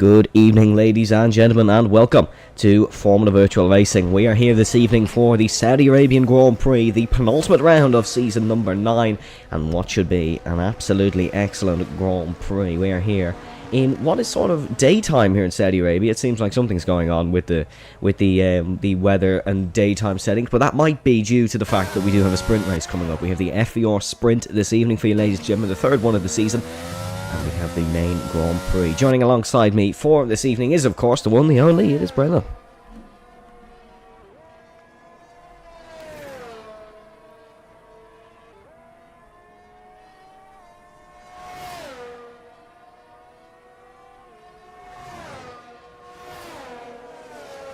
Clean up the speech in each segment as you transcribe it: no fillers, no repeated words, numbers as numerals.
Good evening, ladies and gentlemen, and welcome to Formula Virtual Racing. We are here this evening for the Saudi Arabian Grand Prix, the penultimate round of season number 9, and what should be an absolutely excellent Grand Prix. We are here in what is sort of daytime here in Saudi Arabia. It seems like something's going on with the weather and daytime settings, but that might be due to the fact that we do have a sprint race coming up. We have the FVR sprint this evening for you, ladies and gentlemen, the third one of the season. And we have the main Grand Prix. Joining alongside me for this evening is, of course, the one, the only. It is Brella.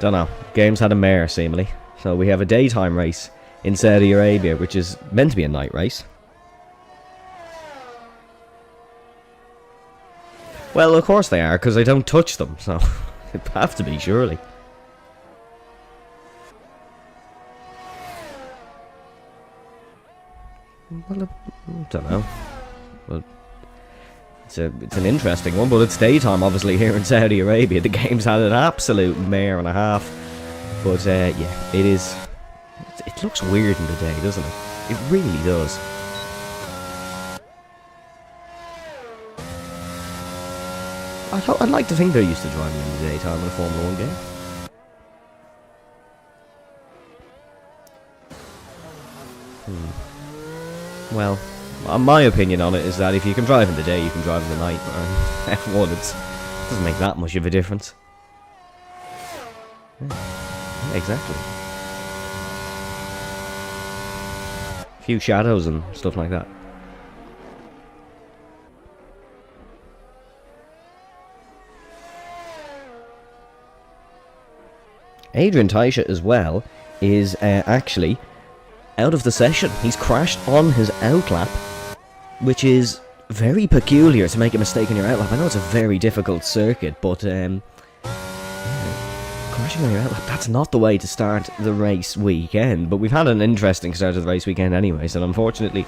Dunno. Game's had a mare, seemingly. So we have a daytime race in Saudi Arabia, which is meant to be a night race. Well, of course they are, because I don't touch them, so it have to be, surely. Well, I don't know. Well, it's an interesting one, but it's daytime, obviously, here in Saudi Arabia. The game's had an absolute mare and a half. But, yeah, it is... It looks weird in the day, doesn't it? It really does. I'd like to think they're used to driving in the daytime in a Formula 1 game. Well, my opinion on it is that if you can drive in the day, you can drive in the night. But F1, it doesn't make that much of a difference. Yeah, exactly. A few shadows and stuff like that. Adrian Taisha as well is actually out of the session. He's crashed on his outlap, which is very peculiar to make a mistake in your outlap. I know it's a very difficult circuit, but crashing on your outlap, that's not the way to start the race weekend. But we've had an interesting start to the race weekend anyways, and unfortunately,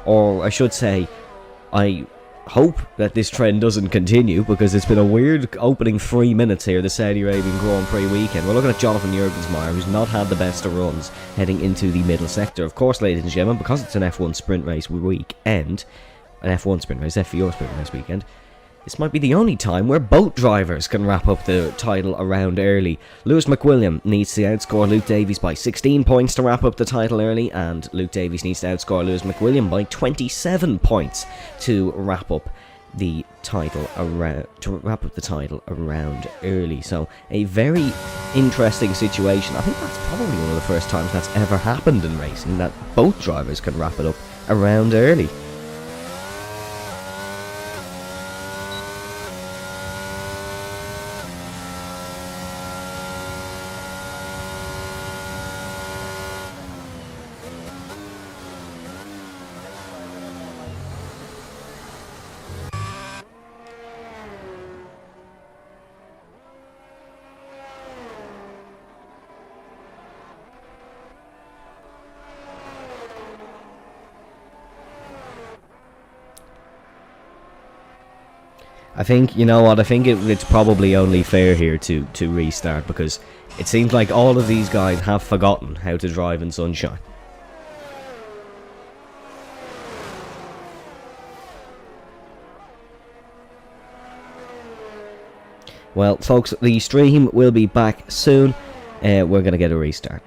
or I should say, I hope that this trend doesn't continue, because it's been a weird opening 3 minutes here, the Saudi Arabian Grand Prix weekend. We're looking at Jonathan Jurgensmeyer, who's not had the best of runs heading into the middle sector. Of course, ladies and gentlemen, because it's an F1 sprint race weekend, an F1 sprint race, FVR sprint race weekend, this might be the only time where both drivers can wrap up the title around early. Lewis McWilliam needs to outscore Luke Davies by 16 points to wrap up the title early, and Luke Davies needs to outscore Lewis McWilliam by 27 points to wrap up the title around early. So a very interesting situation. I think that's probably one of the first times that's ever happened in racing, that both drivers can wrap it up around early. I think, you know what, I think it's probably only fair here to restart, because it seems like all of these guys have forgotten how to drive in sunshine. Well, folks, the stream will be back soon. We're going to get a restart.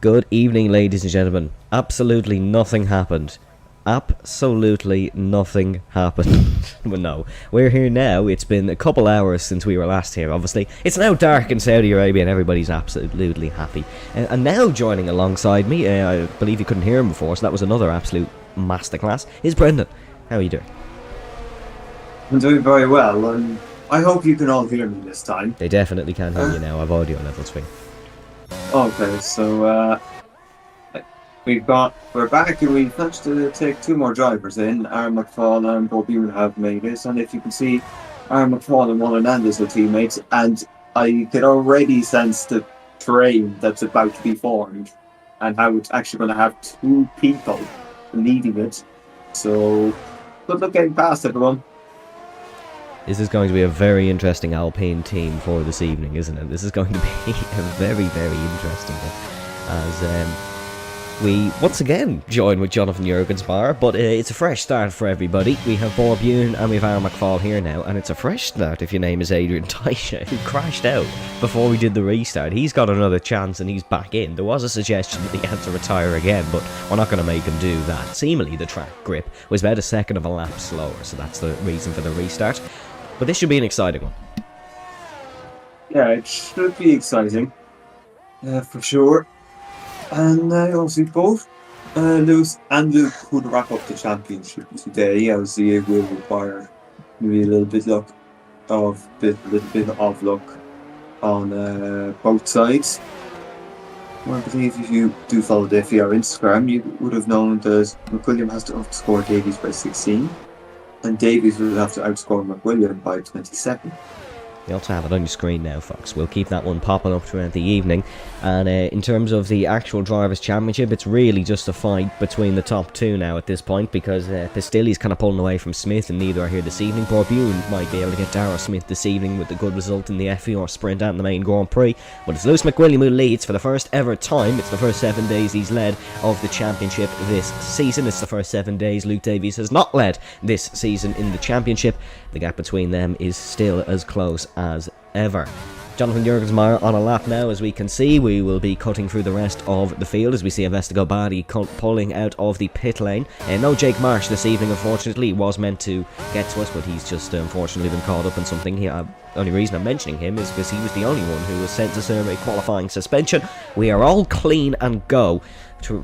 Good evening, ladies and gentlemen. Absolutely nothing happened. Absolutely nothing happened. But no, we're here now. It's been a couple hours since we were last here, obviously. It's now dark in Saudi Arabia and everybody's absolutely happy. And now joining alongside me, I believe you couldn't hear him before, so that was another absolute masterclass, is Brendan. How are you doing? I'm doing very well, and I hope you can all hear me this time. They definitely can hear you now. I've audio level 3. Okay, so we're back and we've managed to take 2 more drivers in. Aaron McFall and Bob Ewan have made it, and if you can see, Aaron McFall and Juan Hernandez are teammates, and I can already sense the train that's about to be formed, and how it's actually going to have 2 people leading it. So, good luck getting past everyone. This is going to be a very interesting Alpine team for this evening, isn't it? This is going to be a very, very interesting one, as we once again join with Jonathan Jurgensmeyer, but it's a fresh start for everybody. We have Bob Ewan and we have Aaron McFall here now, and it's a fresh start if your name is Adrian Taisha, who crashed out before we did the restart. He's got another chance and he's back in. There was a suggestion that he had to retire again, but we're not going to make him do that. Seemingly the track grip was about a second of a lap slower, so that's the reason for the restart. But this should be an exciting one. Yeah, it should be exciting, for sure. And obviously both Lewis and Luke could wrap up the championship today. Obviously it will require maybe a little bit of luck on both sides. Well, I believe if you do follow the FVR Instagram, you would have known that McWilliam has to outscore Davies by 16. And Davies will have to outscore McWilliam by 27. You also have it on your screen now, folks. We'll keep that one popping up throughout the evening. And in terms of the actual Drivers' Championship, it's really just a fight between the top 2 now at this point, because Pistilli's kind of pulling away from Smith, and neither are here this evening. Borbune might be able to get Darragh Smith this evening with a good result in the FVR Sprint and the main Grand Prix. But it's Lewis McWilliam who leads for the first ever time. It's the first 7 days he's led of the championship this season. It's the first 7 days Luke Davies has not led this season in the championship. The gap between them is still as close as ever. Jonathan Jurgensmeyer on a lap now, as we can see. We will be cutting through the rest of the field as we see Avesta Badi pulling out of the pit lane. No Jake Marsh this evening, unfortunately. He was meant to get to us, but he's just unfortunately been caught up in something. The only reason I'm mentioning him is because he was the only one who was sent to serve a qualifying suspension. We are all clean and go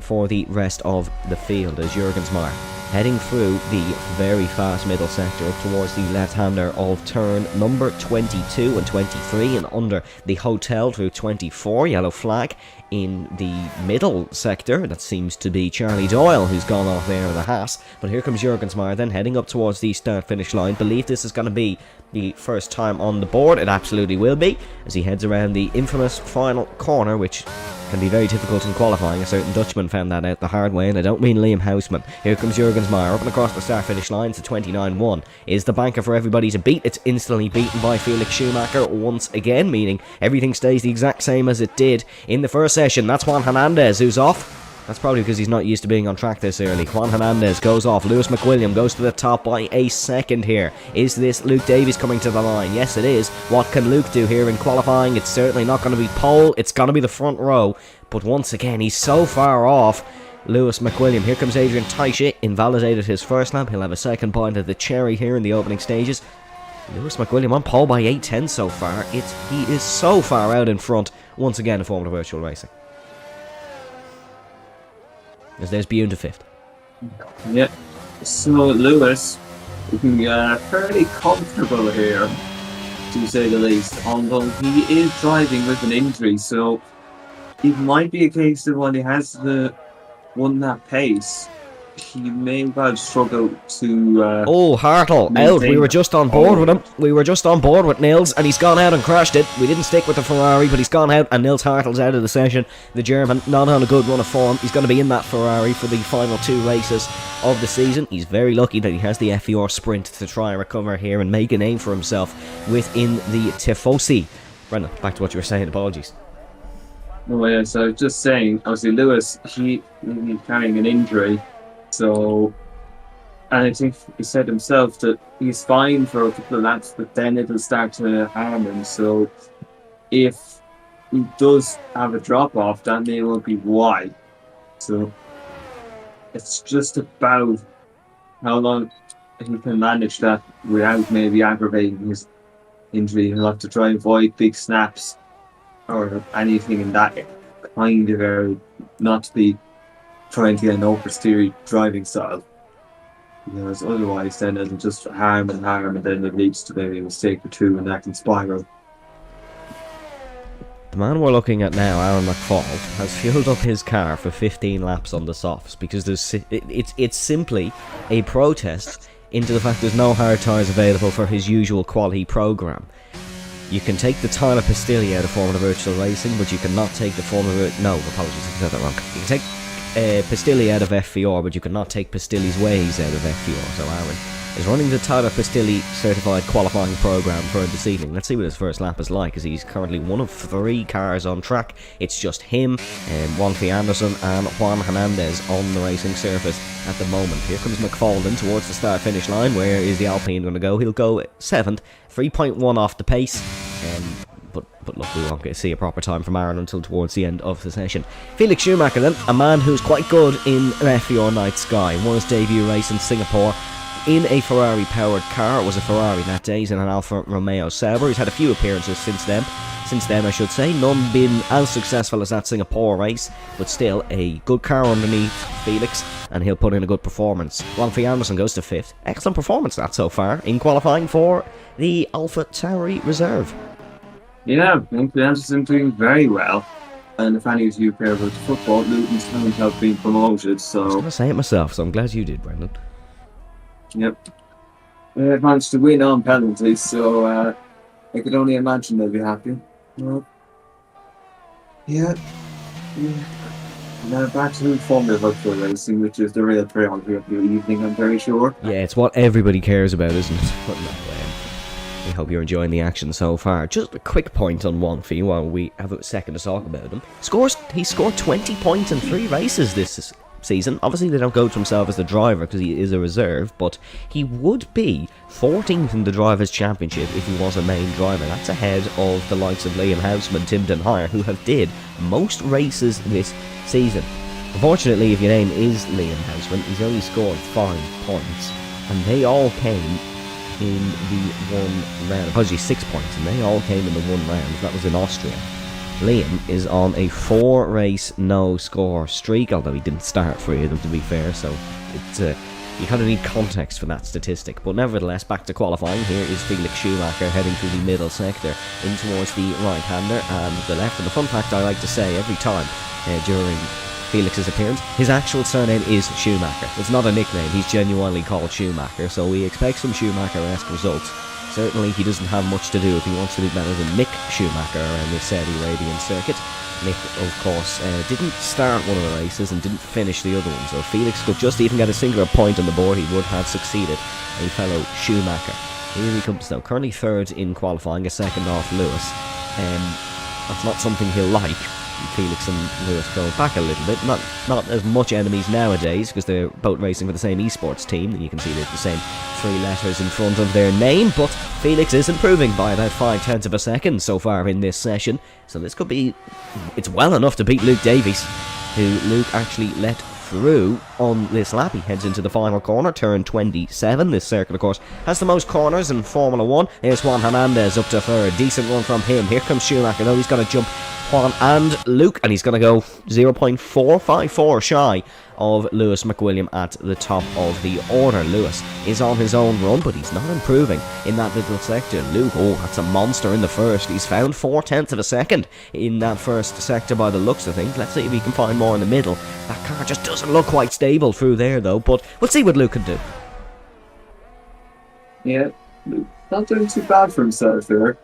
for the rest of the field as Jurgensmeyer heading through the very fast middle sector up towards the left-hander of turn number 22 and 23, and under the hotel through 24. Yellow flag in the middle sector. That seems to be Charlie Doyle, who's gone off there in the Haas. But here comes Jurgensmeyer then heading up towards the start-finish line. Believe this is going to be the first time on the board. It absolutely will be, as he heads around the infamous final corner, which can be very difficult in qualifying. A certain Dutchman found that out the hard way, and I don't mean Liam Houseman. Here comes Jurgensmeyer up and across the start-finish line to 29-1. Is the banker for everybody to beat? It's instantly beaten by Felix Schumacher once again, meaning everything stays the exact same as it did in the first session. That's Juan Hernandez who's off. That's probably because he's not used to being on track this early. Juan Hernandez goes off. Lewis McWilliam goes to the top by a second here. Is this Luke Davies coming to the line? Yes, it is. What can Luke do here in qualifying? It's certainly not going to be pole. It's going to be the front row. But once again, he's so far off Lewis McWilliam. Here comes Adrian Taisha. Invalidated his first lap. He'll have a second bite of the cherry here in the opening stages. Lewis McWilliam on pole by 8:10 so far. He is so far out in front. Once again, a Formula Virtual Racing. As there's Bune to 5th. Yeah, so Lewis looking fairly comfortable here, to say the least, although he is driving with an injury, so it might be a case that when he has the that pace, he may well struggle to Hartle out. We were just on board with him. We were just on board with Nils, and he's gone out and crashed it. We didn't stick with the Ferrari, but he's gone out, and Nils Hartle's out of the session. The German not on a good run of form. He's going to be in that Ferrari for the final 2 races of the season. He's very lucky that he has the FVR Sprint to try and recover here and make a name for himself within the Tifosi. Brendan, back to what you were saying. Apologies. Oh yeah, so just saying, obviously Lewis, he's carrying an injury. So, and I think he said himself that he's fine for a couple of laps, but then it'll start to harm him. So, if he does have a drop off, that may well be why. So it's just about how long he can manage that without maybe aggravating his injury. He'll have to try and avoid big snaps or anything in that kind of area, not to be trying to get an oversteery driving style. Because otherwise, then it'll just harm, and then it leads to maybe a mistake or two, and that can spiral. The man we're looking at now, Aaron McFall, has fueled up his car for 15 laps on the softs because it's simply a protest into the fact there's no hard tyres available for his usual quality program. You can take the Tyler Pistilli out of Formula Virtual Racing, but you cannot take the No, apologies, I said that wrong. You can take Pistilli out of FVR, but you cannot take Pistilli's ways out of FVR. So Aaron is running the Tyler Pistilli certified qualifying program for this evening. Let's see what his first lap is like, as he's currently one of 3 cars on track. It's just him, Juan Anderson and Juan Hernandez on the racing surface at the moment. Here comes McFalden towards the start-finish line. Where is the Alpine going to go? He'll go 7th, 3.1 off the pace. But look, we won't get to see a proper time from Aaron until towards the end of the session. Felix Schumacher then, a man who's quite good in an FVR Night Sky. Won his debut race in Singapore in a Ferrari-powered car. It was a Ferrari that day. He's in an Alfa Romeo Sauber. He's had a few appearances since then. I should say. None been as successful as that Singapore race, but still a good car underneath Felix, and he'll put in a good performance. Juanfi Anderson goes to 5th. Excellent performance that so far in qualifying for the Alpha Tauri Reserve. Yeah, I think Anderson doing very well. And if any of you care about football, Luton's Town have been promoted, so... I was going to say it myself, so I'm glad you did, Brendan. Yep. They've managed to win on penalties, so I could only imagine they'll be happy. Well, yeah. Now back to Formula Virtual Racing, which is the real priority of the evening, I'm very sure. Yeah, it's what everybody cares about, isn't it? But no, we hope you're enjoying the action so far. Just a quick point on Juanfi while we have a second to talk about him. He scored 20 points in 3 races this season. Obviously they don't go to himself as the driver because he is a reserve, but he would be 14th in the Drivers' Championship if he was a main driver. That's ahead of the likes of Liam Houseman, Tim Denhire, who have did most races this season. Unfortunately, if your name is Liam Houseman, he's only scored 5 points, and they all came in the one round. Apologies, 6 points, and they all came in the one round. That was in Austria. Liam is on a 4-race no-score streak, although he didn't start 3 of them, to be fair, so it's you kind of need context for that statistic. But nevertheless, back to qualifying. Here is Felix Schumacher heading through the middle sector in towards the right-hander and the left. And the fun fact I like to say every time during Felix's appearance, his actual surname is Schumacher. It's not a nickname, he's genuinely called Schumacher, so we expect some Schumacher-esque results. Certainly he doesn't have much to do if he wants to be better than Mick Schumacher around the Saudi Arabian circuit. Mick, of course, didn't start one of the races and didn't finish the other one, so if Felix could just even get a singular point on the board, he would have succeeded a fellow Schumacher. Here he comes now, currently 3rd in qualifying, a 2nd off Lewis. That's not something he'll like. Felix and Lewis go back a little bit. Not as much enemies nowadays because they're both racing for the same esports team, and you can see there's the same 3 letters in front of their name, but Felix is improving by about 0.5 of a second so far in this session, so this could be... it's well enough to beat Luke Davies, who Luke actually let through on this lap. He heads into the final corner, turn 27. This circuit, of course, has the most corners in Formula 1. Here's Juan Hernandez up to 3rd. Decent run from him. Here comes Schumacher, though he's going to jump Juan and Luke, and he's going to go 0.454 shy of Lewis McWilliam at the top of the order. Lewis is on his own run, but he's not improving in that little sector. Luke, that's a monster in the first. He's found 0.4 of a second in that first sector by the looks of things. Let's see if he can find more in the middle. That car just doesn't look quite stable through there, though, but we'll see what Luke can do. Yeah, Luke not doing too bad for himself there.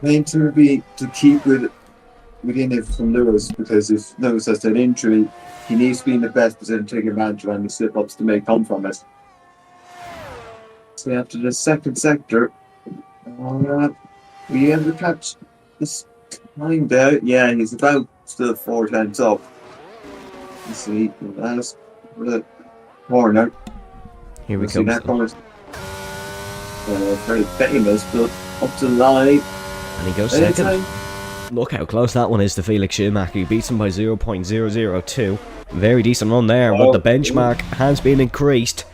Main to be to keep within it from Lewis, because if Lewis has that injury, he needs to be in the best position to take advantage of any slip-ups that may come from it. So after the second sector, we able to catch this time there. Yeah, he's about still 4 tenths up. Let's see, last the corner. Here we go. go. That corner's very famous, but up to the line. And he goes second. Look how close that one is to Felix Schumacher. He beats him by 0.002. Very decent run there, but the benchmark has been increased.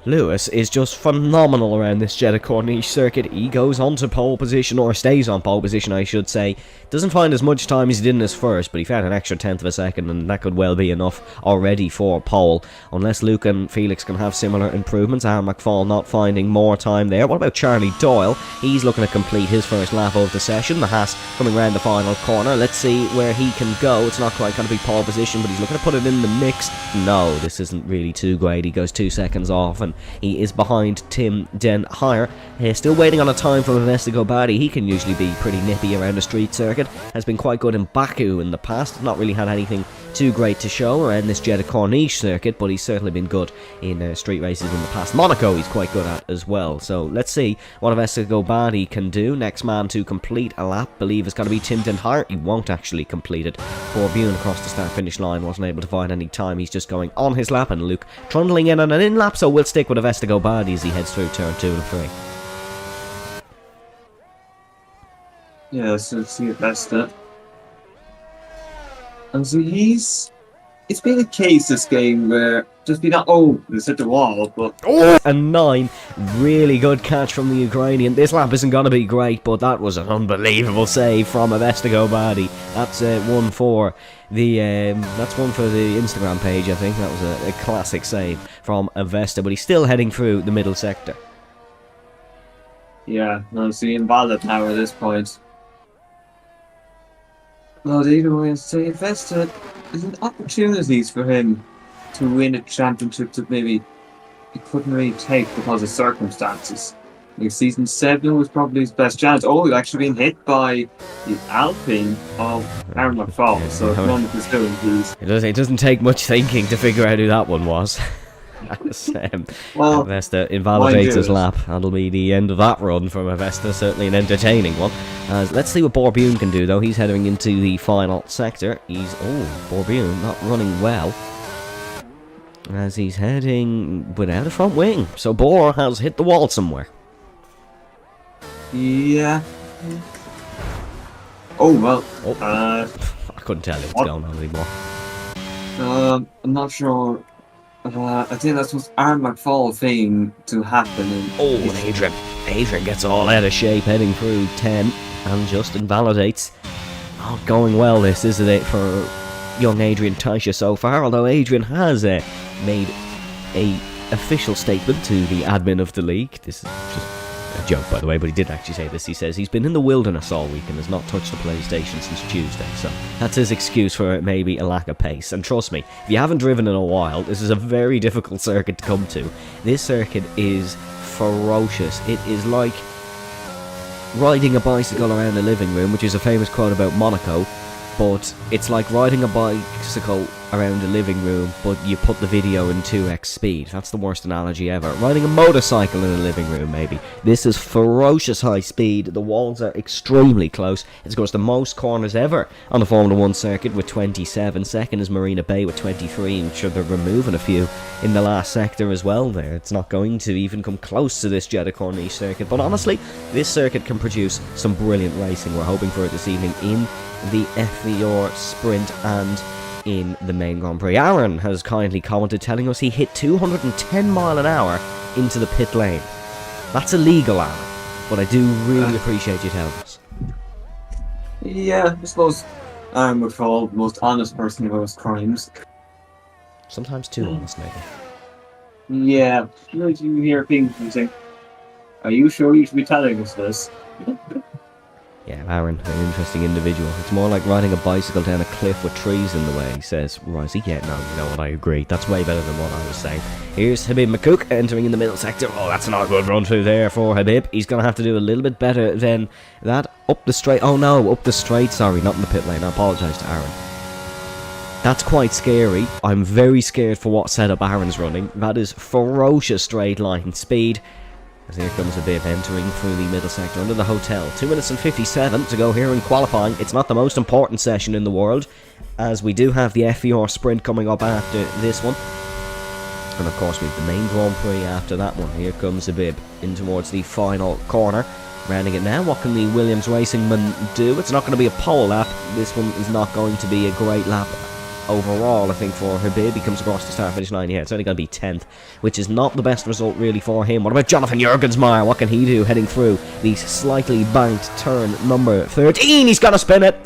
Lewis is just phenomenal around this Jeddah Corniche circuit. He goes on to pole position, or stays on pole position, I should say. Doesn't find as much time as he did in his first, but he found an extra tenth of a second, and that could well be enough already for pole. Unless Luke and Felix can have similar improvements. Aaron McFall not finding more time there. What about Charlie Doyle? He's looking to complete his first lap of the session. The Haas coming around the final corner. Let's see where he can go. It's not quite going to be pole position, but he's looking to put it in the mix. No, this isn't really too great. He goes 2 seconds off, and he is behind Tim Den Hire. Still waiting on a time from Investigo Badi. He can usually be pretty nippy around a street circuit. Has been quite good in Baku in the past. Not really had anything too great to show around this Jeddah Corniche circuit, but he's certainly been good in street races in the past. Monaco he's quite good at as well. So let's see what Investigo Badi can do. Next man to complete a lap, believe, is going to be Tim Den Hire. He won't actually complete it. Borbune across the start-finish line wasn't able to find any time. He's just going on his lap, and Luke trundling in on an in-lap, so we'll stick with Investigo Badi as he heads through turn 2 and 3. Yeah, so see it best it. And so it's been a case this game where just be not it's hit the wall, but and 9, really good catch from the Ukrainian. This lap isn't going to be great, but that was an unbelievable save from Investigo Badi. That's one for the that's one for the Instagram page. I think that was a classic save from Avesta, but he's still heading through the middle sector. yeah, no, see invalid now at this point. Well, either way, say Investa isn't opportunities for him to win a championship that maybe he couldn't really take because of circumstances. Like season 7 was probably his best chance. He'd actually been hit by the Alpine of Aaron McFall, so if one was doing these. It doesn't take much thinking to figure out who that one was. Well, Avesta invalidates his lap. That'll be the end of that run from Avesta. Certainly an entertaining one. Let's see what Borbune can do, though. He's heading into the final sector. Borbune not running well, as he's heading without a front wing. So Bor has hit the wall somewhere. Yeah. I couldn't tell you what's going on anymore. I'm not sure. I think that's what's Aaron McFall thing to happen. And Adrian gets all out of shape heading through 10 and just invalidates. Not going well, this, isn't it, for young Adrian Taisha so far, although Adrian has made a official statement to the admin of the league. This is just a joke, by the way, but he did actually say this. He says he's been in the wilderness all week and has not touched the PlayStation since Tuesday, so that's his excuse for maybe a lack of pace. And trust me, if you haven't driven in a while, this is a very difficult circuit to come to. This circuit is ferocious. It is like riding a bicycle around the living room, which is a famous quote about Monaco, but it's like riding a bicycle around the living room, but you put the video in 2x speed. That's the worst analogy ever. Riding a motorcycle in a living room, maybe. This is ferocious high speed. The walls are extremely close. It's, of course, the most corners ever on the Formula 1 circuit with 27. Second is Marina Bay with 23. I'm sure they're removing a few in the last sector as well there. It's not going to even come close to this Jeddah Corniche circuit. But honestly, this circuit can produce some brilliant racing. We're hoping for it this evening in the FVR Sprint and in the main Grand Prix. Aaron has kindly commented telling us he hit 210 mile an hour into the pit lane. That's illegal, Aaron, but I do really appreciate you telling us. Yeah, I suppose Aaron would fall the most honest person about his crimes. Sometimes too honest, maybe. Yeah, you hear things and think, are you sure you should be telling us this? Yeah, Aaron, an interesting individual. It's more like riding a bicycle down a cliff with trees in the way, he says Risey. Yeah, no, you know what, I agree. That's way better than what I was saying. Here's Habib Makouk entering in the middle sector. Oh, that's not a good run through there for Habib. He's going to have to do a little bit better than that. Up the straight. Oh no, up the straight. Sorry, not in the pit lane. I apologise to Aaron. That's quite scary. I'm very scared for what setup Aaron's running. That is ferocious straight line speed. As here comes a bit entering through the middle sector under the hotel. 2 minutes and 57 to go here in qualifying. It's not the most important session in the world, as we do have the FVR Sprint coming up after this one. And of course we have the main Grand Prix after that one. Here comes a bib in towards the final corner. Rounding it now, what can the Williams Racingman do? It's not going to be a pole lap. This one is not going to be a great lap overall, I think, for Habib. He comes across the start-finish line here. It's only going to be 10th, which is not the best result, really, for him. What about Jonathan Jurgensmeyer? What can he do heading through the slightly banked turn number 13? He's going to spin it!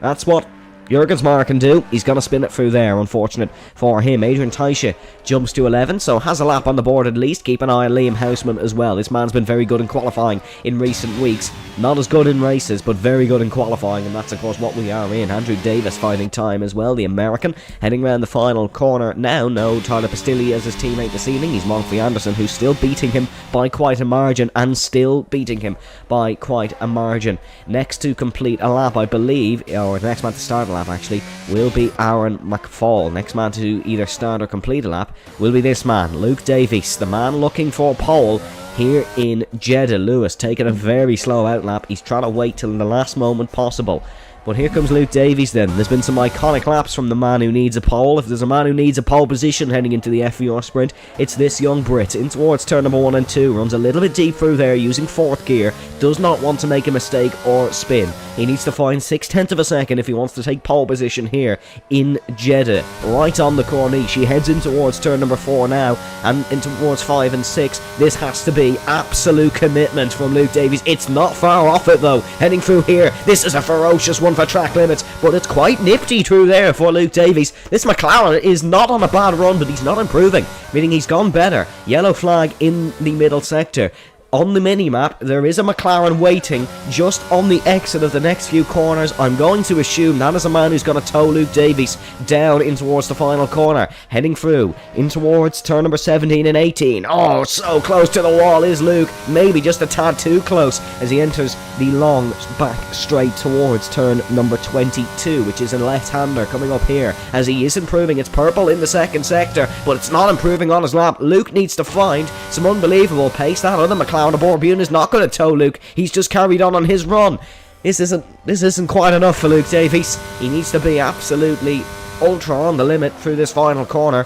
That's what Jurgensmeyer can do. He's going to spin it through there, unfortunate for him. Adrian Teiche jumps to 11, so has a lap on the board at least. Keep an eye on Liam Houseman as well. This man's been very good in qualifying in recent weeks. Not as good in races, but very good in qualifying, and that's of course what we are in. Andrew Davis finding time as well, the American, heading around the final corner now. No Tyler Pastilli as his teammate this evening. He's Monfrey Anderson, who's still beating him by quite a margin, and still beating him by quite a margin. Next to complete a lap, I believe, or the next man to start a lap actually, will be Aaron McFall. Next man to either start or complete a lap will be this man, Luke Davies, the man looking for pole here in Jeddah. Lewis taking a very slow outlap. He's trying to wait till the last moment possible. But here comes Luke Davies then. There's been some iconic laps from the man who needs a pole. If there's a man who needs a pole position heading into the FVR sprint, it's this young Brit. In towards turn number 1 and 2. Runs a little bit deep through there using 4th gear. Does not want to make a mistake or spin. He needs to find 6/10 of a second if he wants to take pole position here in Jeddah. Right on the Corniche. He heads in towards turn number 4 now. And in towards 5 and 6. This has to be absolute commitment from Luke Davies. It's not far off it though. Heading through here. This is a ferocious one for track limits, but it's quite nifty through there for Luke Davies. This McLaren is not on a bad run, but he's not improving, meaning he's gone better. Yellow flag in the middle sector. On the mini-map, there is a McLaren waiting just on the exit of the next few corners. I'm going to assume that is a man who's going to tow Luke Davies down in towards the final corner. Heading through in towards turn number 17 and 18. Oh, so close to the wall is Luke. Maybe just a tad too close as he enters the long back straight towards turn number 22, which is a left-hander coming up here as he is improving. It's purple in the second sector, but it's not improving on his lap. Luke needs to find some unbelievable pace. That other McLaren aboard Bune is not going to tow Luke. He's just carried on his run. This isn't quite enough for Luke Davies. He needs to be absolutely ultra on the limit through this final corner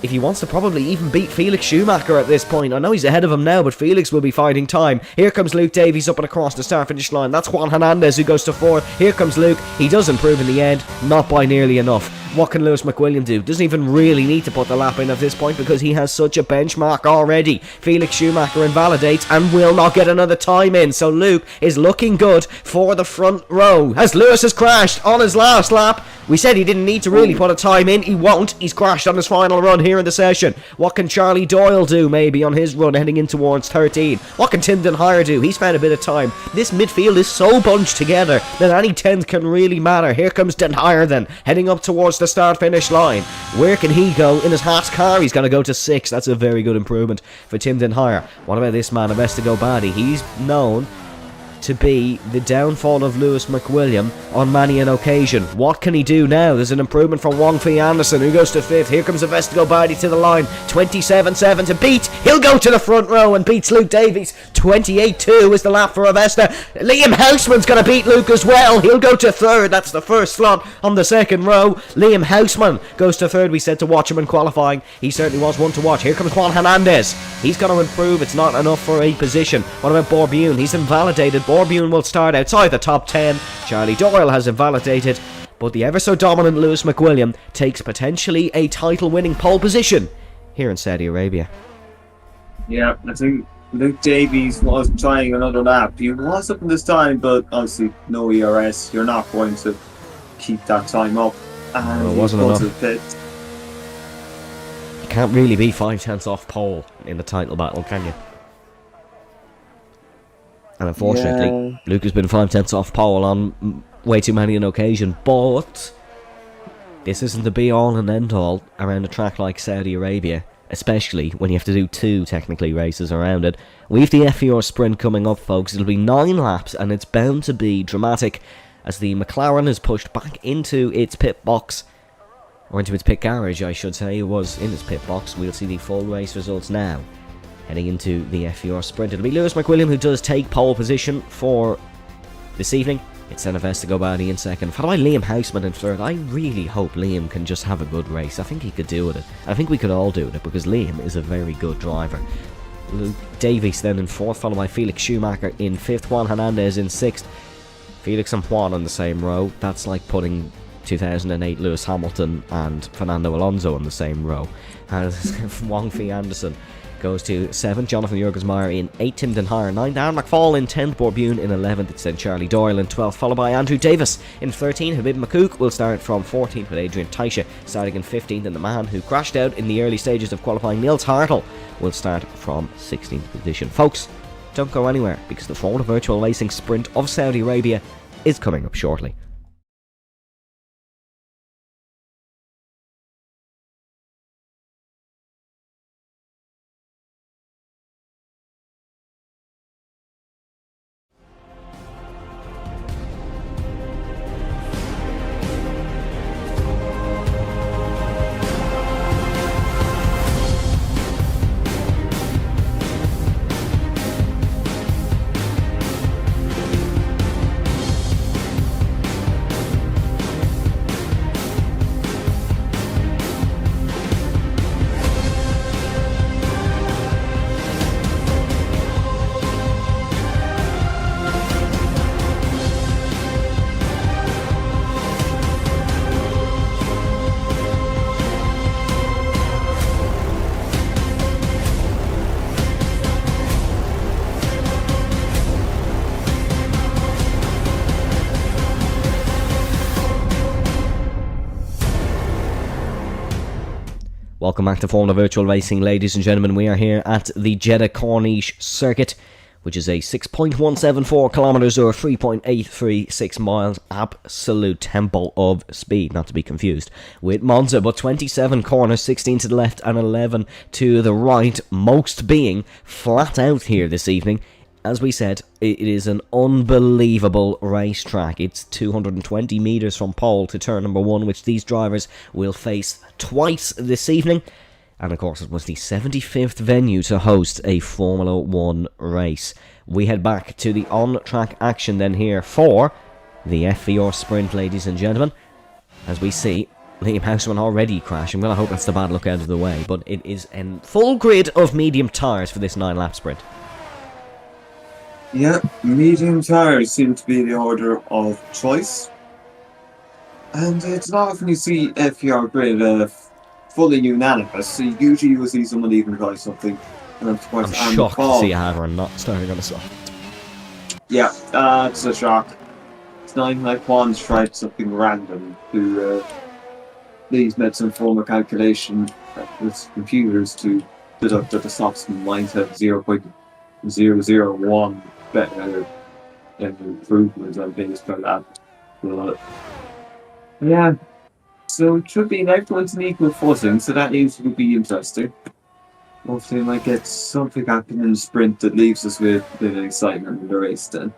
if he wants to probably even beat Felix Schumacher at this point. I know he's ahead of him now, but Felix will be fighting time. Here comes Luke Davies up and across the start-finish line. That's Juan Hernandez who goes to 4th. Here comes Luke. He does improve in the end, not by nearly enough. What can Lewis McWilliam do? Doesn't even really need to put the lap in at this point because he has such a benchmark already. Felix Schumacher invalidates and will not get another time in. So Luke is looking good for the front row. As Lewis has crashed on his last lap. We said he didn't need to really put a time in. He won't. He's crashed on his final run here in the session. What can Charlie Doyle do maybe on his run heading in towards 13? What can Tim Denhire do? He's found a bit of time. This midfield is so bunched together that any 10th can really matter. Here comes Denhire then, heading up towards the start-finish line. Where can he go in his Haas car? He's going to go to 6th. That's a very good improvement for Tim Denhire. What about this man, Avestigo Badi? He's known to be the downfall of Lewis McWilliam on many an occasion. What can he do now? There's an improvement from Wong Fei Anderson, who goes to 5th. Here comes Avestigo Badi to the line. 27.7 to beat. He'll go to the front row and beats Luke Davies. 28.2 is the lap for Avesta. Liam Houseman's going to beat Luke as well. He'll go to 3rd. That's the first slot on the second row. Liam Houseman goes to 3rd. We said to watch him in qualifying. He certainly was one to watch. Here comes Juan Hernandez. He's going to improve. It's not enough for a position. What about Borbune? He's invalidated. Borbune will start outside the top 10. Charlie Doyle has invalidated, but the ever so dominant Lewis McWilliam takes potentially a title winning pole position here in Saudi Arabia. Yeah, I think Luke Davies was trying another lap. He was up in this time, but obviously no ERS. You're not going to keep that time up. And it wasn't enough. To the pit. You can't really be 5/10 off pole in the title battle, can you? And unfortunately, Luke has been 5/10 off pole on way too many an occasion. But this isn't the be-all and end-all around a track like Saudi Arabia, especially when you have to do 2 technically races around it. We've the FVR sprint coming up, folks. It'll be 9 laps, and it's bound to be dramatic as the McLaren is pushed back into its pit box, or into its pit garage, I should say. It was in its pit box. We'll see the full race results now. Heading into the FVR sprint, it'll be Lewis McWilliam who does take pole position for this evening. It's then Avestigo Badi in 2nd. Followed by Liam Houseman in 3rd. I really hope Liam can just have a good race. I think he could do with it. I think we could all do with it because Liam is a very good driver. Luke Davies then in 4th, followed by Felix Schumacher in 5th, Juan Hernandez in 6th. Felix and Juan on the same row. That's like putting 2008 Lewis Hamilton and Fernando Alonso on the same row. As Wang Fei Anderson goes to 7th, Jonathan Jurgensmeyer in 8th, Tim Denhire 9th, Aaron McFall in 10th, Borbune in 11th, it's then Charlie Doyle in 12th, followed by Andrew Davis in 13th. Habib Makouk will start from 14th with Adrian Taisha starting in 15th, and the man who crashed out in the early stages of qualifying, Nils Hartl, will start from 16th position. Folks, don't go anywhere, because the Formula Virtual Racing Sprint of Saudi Arabia is coming up shortly. Welcome back to Formula Virtual Racing, ladies and gentlemen. We are here at the Jeddah Corniche circuit, which is a 6.174 kilometres or 3.836 miles absolute tempo of speed, not to be confused with Monza, but 27 corners, 16 to the left and 11 to the right, most being flat out here this evening. As we said, it is an unbelievable racetrack. It's 220 metres from pole to turn number 1, which these drivers will face twice this evening. And of course, it was the 75th venue to host a Formula 1 race. We head back to the on-track action then here for the FVR Sprint, ladies and gentlemen. As we see, Liam Houseman already crashing. Well, I hope that's the bad luck out of the way. But it is a full grid of medium tyres for this 9-lap sprint. Yeah, medium tyres seem to be the order of choice. And it's not often you see FVR grid fully unanimous, so usually you will see someone even try something. And of course, I'm shocked to see a Haver not starting on a soft. Yeah, it's a shock. It's not even like Juan's tried something random to these made some form of calculation with computers to deduct that the softs might have 0.001 better improvement on base per lap. Yeah, so it should be like an equal footing, so that needs to be interesting. Hopefully we might get something happening in the sprint that leaves us with a bit of excitement in the race then.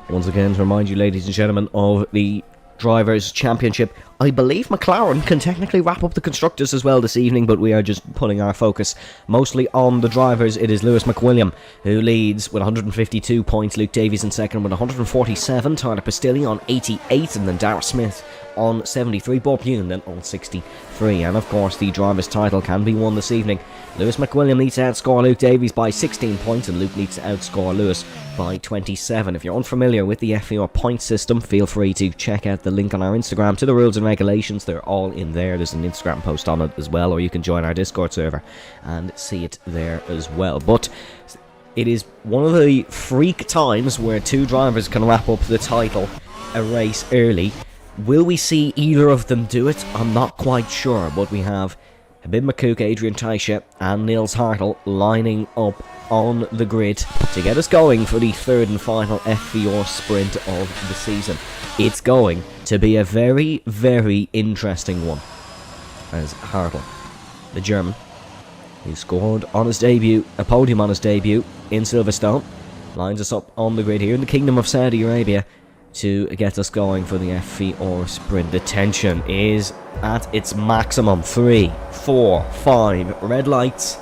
Once again, to remind you, ladies and gentlemen, of the Drivers' Championship. I believe McLaren can technically wrap up the Constructors as well this evening, but we are just putting our focus mostly on the drivers. It is Lewis McWilliam who leads with 152 points, Luke Davies in second with 147, Tyler Pastilli on 88, and then Darrell Smith on 73, Bob Yoon then on 63. And of course, the driver's title can be won this evening. Lewis McWilliam needs to outscore Luke Davies by 16 points, and Luke needs to outscore Lewis by 27. If you're unfamiliar with the FVR point system, feel free to check out the link on our Instagram to the rules and regulations. They're all in there. There's an Instagram post on it as well, or you can join our Discord server and see it there as well. But it is one of the freak times where two drivers can wrap up the title a race early. Will we see either of them do it? I'm not quite sure, but we have Habib Makouk, Adrian Taisha and Nils Hartl lining up on the grid to get us going for the third and final FVR sprint of the season. It's going to be a very, very interesting one, as Hartl, the German, who scored on his debut, a podium on his debut in Silverstone, lines us up on the grid here in the Kingdom of Saudi Arabia to get us going for the FVR sprint. The tension is at its maximum. 3, 4, 5, red lights.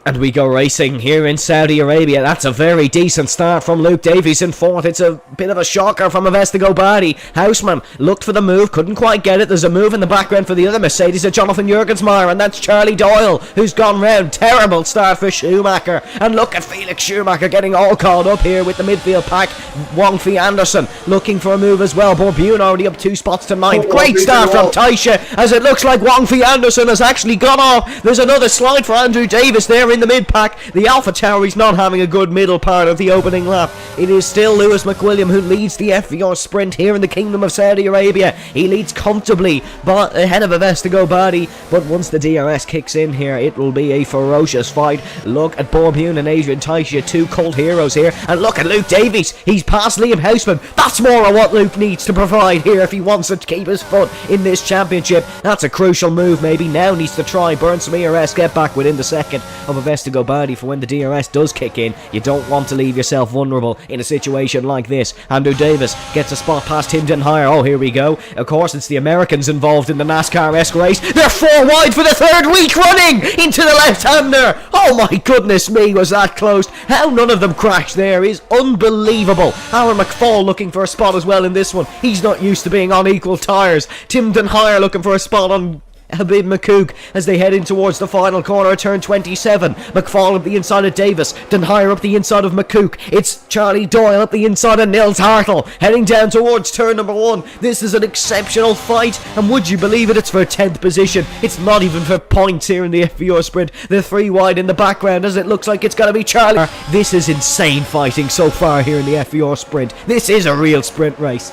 And we go racing here in Saudi Arabia. That's a very decent start from Luke Davies in fourth. It's a bit of a shocker from Avesta Badi. Houseman looked for the move, couldn't quite get it. There's a move in the background for the other Mercedes of Jonathan Jurgensmeyer, and that's Charlie Doyle who's gone round. Terrible start for Schumacher. And look at Felix Schumacher getting all caught up here with the midfield pack. Wong Fee Anderson looking for a move as well. Borbune already up 2 spots to 9th. Great start from Taisha, as it looks like Wong Fee Anderson has actually gone off. There's another slide for Andrew Davis there in the mid pack. The Alpha Tauri's not having a good middle part of the opening lap. It is still Lewis McWilliam who leads the FVR sprint here in the Kingdom of Saudi Arabia. He leads comfortably but ahead of Avesta Badi, but once the DRS kicks in here, it will be a ferocious fight. Look at Borbune and Adrian Taisha, 2 cult heroes here, and look at Luke Davies. He's past Liam Houseman. That's more of what Luke needs to provide here if he wants to keep his foot in this championship. That's a crucial move. Maybe now needs to try burn some ERS, get back within the second of Avesta Badi for when the DRS does kick in. You don't want to leave yourself vulnerable in a situation like this. Andrew Davis gets a spot past Tim Denhire. Oh, here we go. Of course, it's the Americans involved in the NASCAR-esque race. They're 4 wide for the 3rd week running into the left-hander. Oh my goodness me, was that close. How none of them crashed there is unbelievable. Aaron McFall looking for a spot as well in this one. He's not used to being on equal tyres. Tim Denhire looking for a spot on Habib McCook as they head in towards the final corner, turn 27. McFall up the inside of Davis, Denhire up the inside of McCook. It's Charlie Doyle up the inside of Nils Hartle, heading down towards turn number 1. This is an exceptional fight, and would you believe it, it's for 10th position. It's not even for points here in the FVR sprint. They're 3 wide in the background as it looks like it's going to be Charlie. This is insane fighting so far here in the FVR sprint. This is a real sprint race.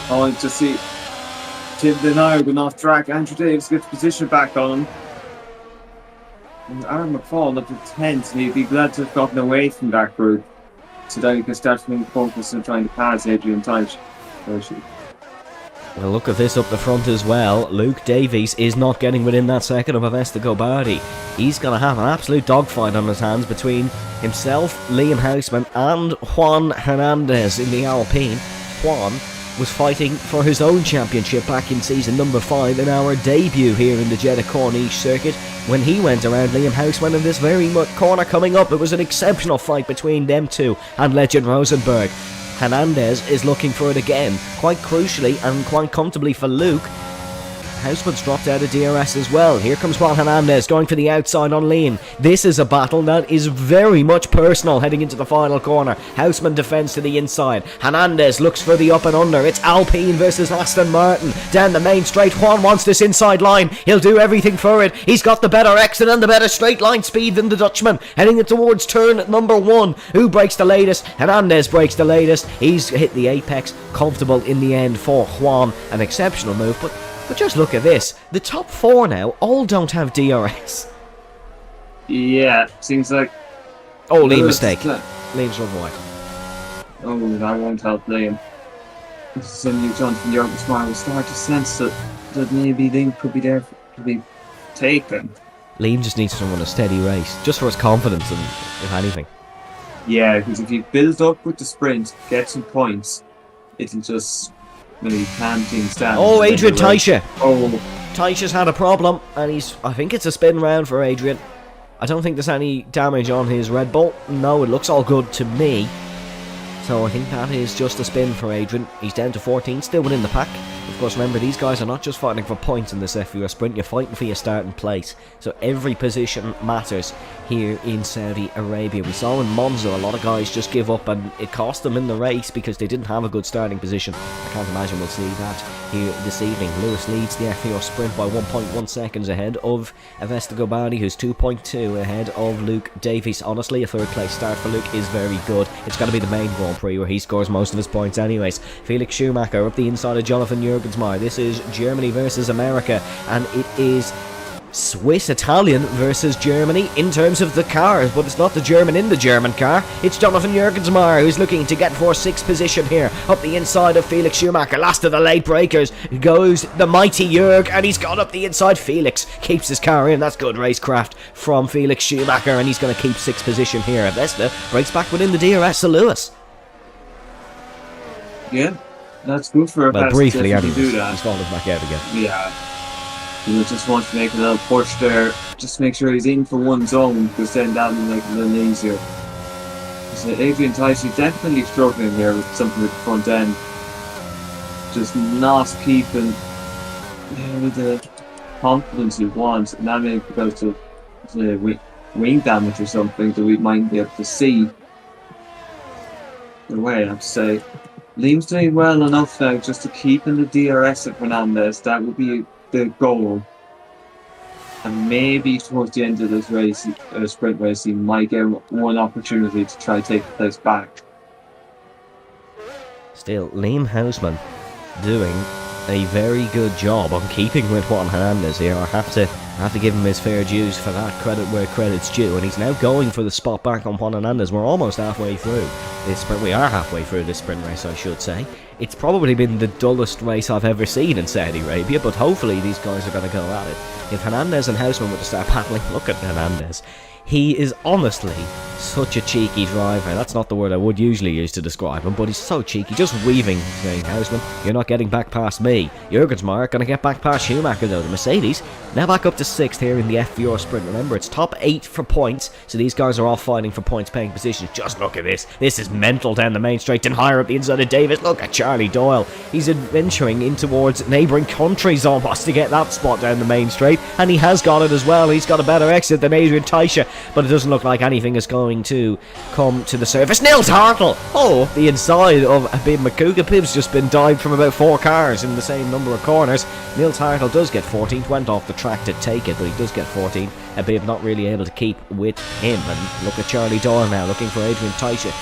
Oh, to see Tim Denhire going off track. Andrew Davis gets position back on him. And Aaron McFall up to 10th, and he'd be glad to have gotten away from that group so that he can start being focused on trying to pass Adrian Taisha. Well, look at this up the front as well. Luke Davies is not getting within that second of Avesta Badi. He's going to have an absolute dogfight on his hands between himself, Liam Houseman, and Juan Hernandez in the Alpine. Juan was fighting for his own championship back in season number 5 in our debut here in the Jeddah Corniche circuit. When he went around Liam Houseman in this very corner coming up, it was an exceptional fight between them two and Legend Rosenberg. Hernandez is looking for it again, quite crucially and quite comfortably for Luke. Houseman's dropped out of DRS as well. Here comes Juan Hernandez going for the outside on Liam. This is a battle that is very much personal heading into the final corner. Houseman defends to the inside. Hernandez looks for the up and under. It's Alpine versus Aston Martin. Down the main straight, Juan wants this inside line. He'll do everything for it. He's got the better exit and the better straight line speed than the Dutchman. Heading it towards turn number 1. Who breaks the latest? Hernandez breaks the latest. He's hit the apex. Comfortable in the end for Juan. An exceptional move, but just look at this. The top 4 now all don't have DRS. Yeah, seems like... Oh, Liam mistake. Liam's run wide. Oh, that won't help Liam. Suddenly Jonathan Jurgensmeyer will start to sense that maybe Liam could be there to be taken. Liam just needs to run a steady race, just for his confidence, and if anything. Yeah, because if you build up with the sprint, get some points, it'll just... Maybe calm things down. Oh, Adrian Taisha. Oh. Taisha's had a problem, and I think it's a spin round for Adrian. I don't think there's any damage on his Red Bull. No, it looks all good to me. So I think that is just a spin for Adrian. He's down to 14, still within the pack. Of course, remember, these guys are not just fighting for points in this FVR sprint, you're fighting for your starting place. So every position matters here in Saudi Arabia. We saw in Monza a lot of guys just give up, and it cost them in the race because they didn't have a good starting position. I can't imagine we'll see that here this evening. Lewis leads the FVR sprint by 1.1 seconds ahead of Avesta Badi, who's 2.2 ahead of Luke Davies. Honestly, a 3rd place start for Luke is very good. It's going to be the main Grand Prix where he scores most of his points anyways. Felix Schumacher up the inside of Jonathan Jurgensmeyer. This is Germany versus America, and it is Swiss-Italian versus Germany in terms of the cars, but it's not the German in the German car. It's Jonathan Jurgensmeyer who's looking to get for 6th position here. Up the inside of Felix Schumacher. Last of the late breakers goes the mighty Jurg, and he's gone up the inside. Felix keeps his car in. That's good racecraft from Felix Schumacher, and he's going to keep 6th position here. Avesta breaks back within the DRS to Lewis. Yeah, that's good for a well, briefly, anyways. Do that. He's fallen back out again. Yeah. You just want to make a little push there just make sure he's in for one zone, because then that will make it a little easier. So Adrian Ticey definitely struggling here with something at the front end. Just not keeping the confidence he wants, and that may be because of the wing damage or something that we might be able to see. The way I have to say, Liam's doing well enough now just to keep in the DRS of Fernandez. That would be the goal. And maybe towards the end of this race, sprint race, he might get one opportunity to try to take the place back. Still, Liam Houseman doing a very good job on keeping with Juan Hernandez here. I have to give him his fair dues for that, credit where credit's due, and he's now going for the spot back on Juan Hernandez. We're almost halfway through this sprint. We are halfway through this sprint race, I should say. It's probably been the dullest race I've ever seen in Saudi Arabia, but hopefully these guys are going to go at it. If Hernandez and Houseman were to start battling, look at Hernandez. He is honestly such a cheeky driver. That's not the word I would usually use to describe him, but he's so cheeky, just weaving, saying, Houseman, you're not getting back past me. Jurgensmeyer going to get back past Schumacher though. The Mercedes now back up to 6th here in the FVR sprint. Remember, it's top 8 for points, so these guys are all fighting for points paying positions. Just look at this. This is mental down the main straight and higher up the inside of Davis. Look at Charlie Doyle. He's adventuring in towards neighbouring countries almost to get that spot down the main straight, and he has got it as well. He's got a better exit than Adrian Taisha, but it doesn't look like anything is going to come to the surface. Nils Hartl! Oh, the inside of Habib Makuga. Pib's just been dived from about 4 cars in the same number of corners. Nils Hartl does get 14th, went off the track to take it, but he does get 14th. Habib not really able to keep with him. And look at Charlie Doyle now, looking for Adrian Taisha.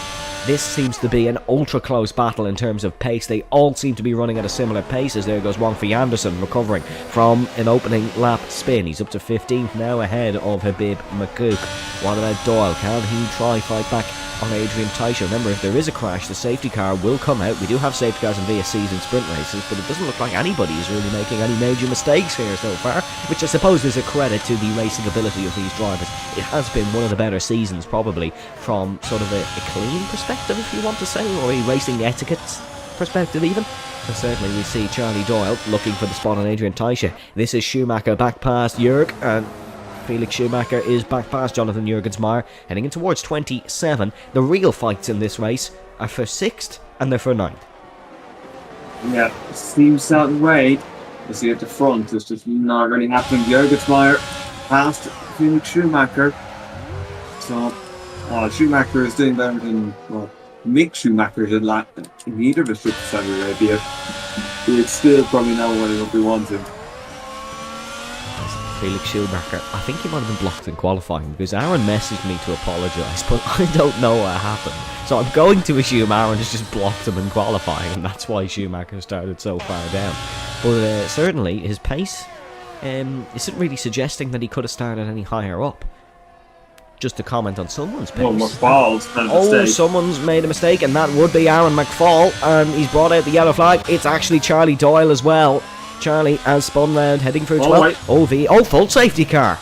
This seems to be an ultra close battle in terms of pace. They all seem to be running at a similar pace, as there goes Wong Fee Anderson recovering from an opening lap spin. He's up to 15th now, ahead of Habib Makouk. What about Doyle? Can he try fight back on Adrian Taisha? Remember, if there is a crash, the safety car will come out. We do have safety cars in VSCs and sprint races, but it doesn't look like anybody is really making any major mistakes here so far, which I suppose is a credit to the racing ability of these drivers. It has been one of the better seasons, probably, from sort of a clean perspective, if you want to say, or a racing etiquette perspective even. And certainly we see Charlie Doyle looking for the spot on Adrian Taisha. This is Schumacher back past Jurg, and Felix Schumacher is back past Jonathan Jurgensmeyer, heading in towards 27. The real fights in this race are for 6th and they're for 9th. Yeah, it seems that way. You see at the front, it's just not really happening. Jurgensmeyer past Felix Schumacher. So, Schumacher is doing better than, Mick Schumacher did in either of the trips to Saudi Arabia. It's still probably not what we wanted. Felix Schumacher, I think he might have been blocked in qualifying, because Aaron messaged me to apologise, but I don't know what happened. So I'm going to assume Aaron has just blocked him in qualifying, and that's why Schumacher started so far down. But certainly his pace isn't really suggesting that he could have started any higher up. Just to comment on someone's pace. Oh, McFall's made a mistake. Someone's made a mistake, and that would be Aaron McFall, and he's brought out the yellow flag. It's actually Charlie Doyle as well. Charlie has spun round, heading through 12. Full safety car.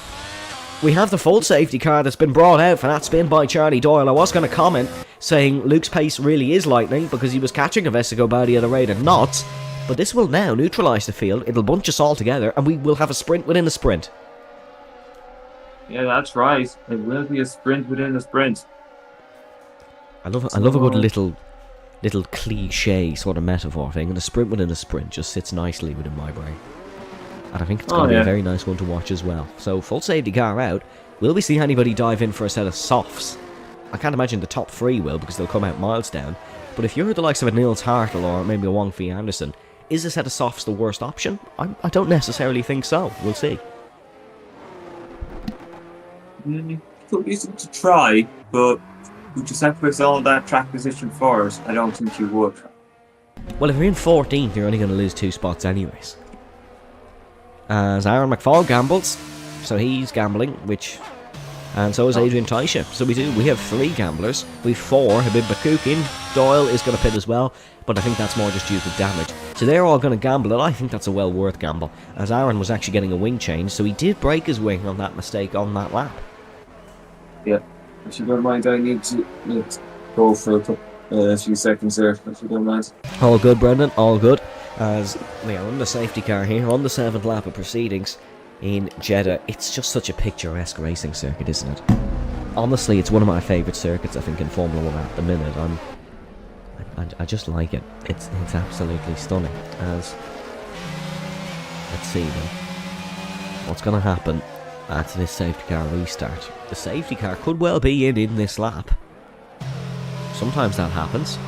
We have the full safety car that's been brought out for that spin by Charlie Doyle. I was going to comment saying Luke's pace really is lightning because he was catching a Vesico Badi at a rate of knots, but this will now neutralise the field. It'll bunch us all together, and we will have a sprint within a sprint. Yeah, that's right. It will be a sprint within a sprint. I love a good little cliche sort of metaphor thing, and a sprint within a sprint just sits nicely within my brain. And I think it's going to be a very nice one to watch as well. So, full safety car out. Will we see anybody dive in for a set of softs? I can't imagine the top 3 will, because they'll come out miles down. But if you're the likes of a Nils Hartl or maybe a Wong Fee Anderson, is a set of softs the worst option? I don't necessarily think so. We'll see. Could use it to try, but you just sacrifice all that track position for us. I don't think you would. Well, if you're in 14th, you're only going to lose 2 spots anyways. As Aaron McFall gambles, so he's gambling, and so is Adrian Taisha. So we have 3 gamblers. We've 4. Habib Bakukin. Doyle is going to pit as well, but I think that's more just due to damage. So they're all going to gamble, and I think that's a well worth gamble, as Aaron was actually getting a wing change, so he did break his wing on that mistake on that lap. Yeah, if you don't mind, I need to go for a few seconds there, if you don't mind. All good, Brendan, all good. As we are on the safety car here, on the 7th lap of proceedings. in Jeddah. It's just such a picturesque racing circuit, isn't it? Honestly, it's one of my favourite circuits, I think, in Formula 1 at the minute. I just like it. It's absolutely stunning. Let's see then what's going to happen at this safety car restart. The safety car could well be in this lap. Sometimes that happens.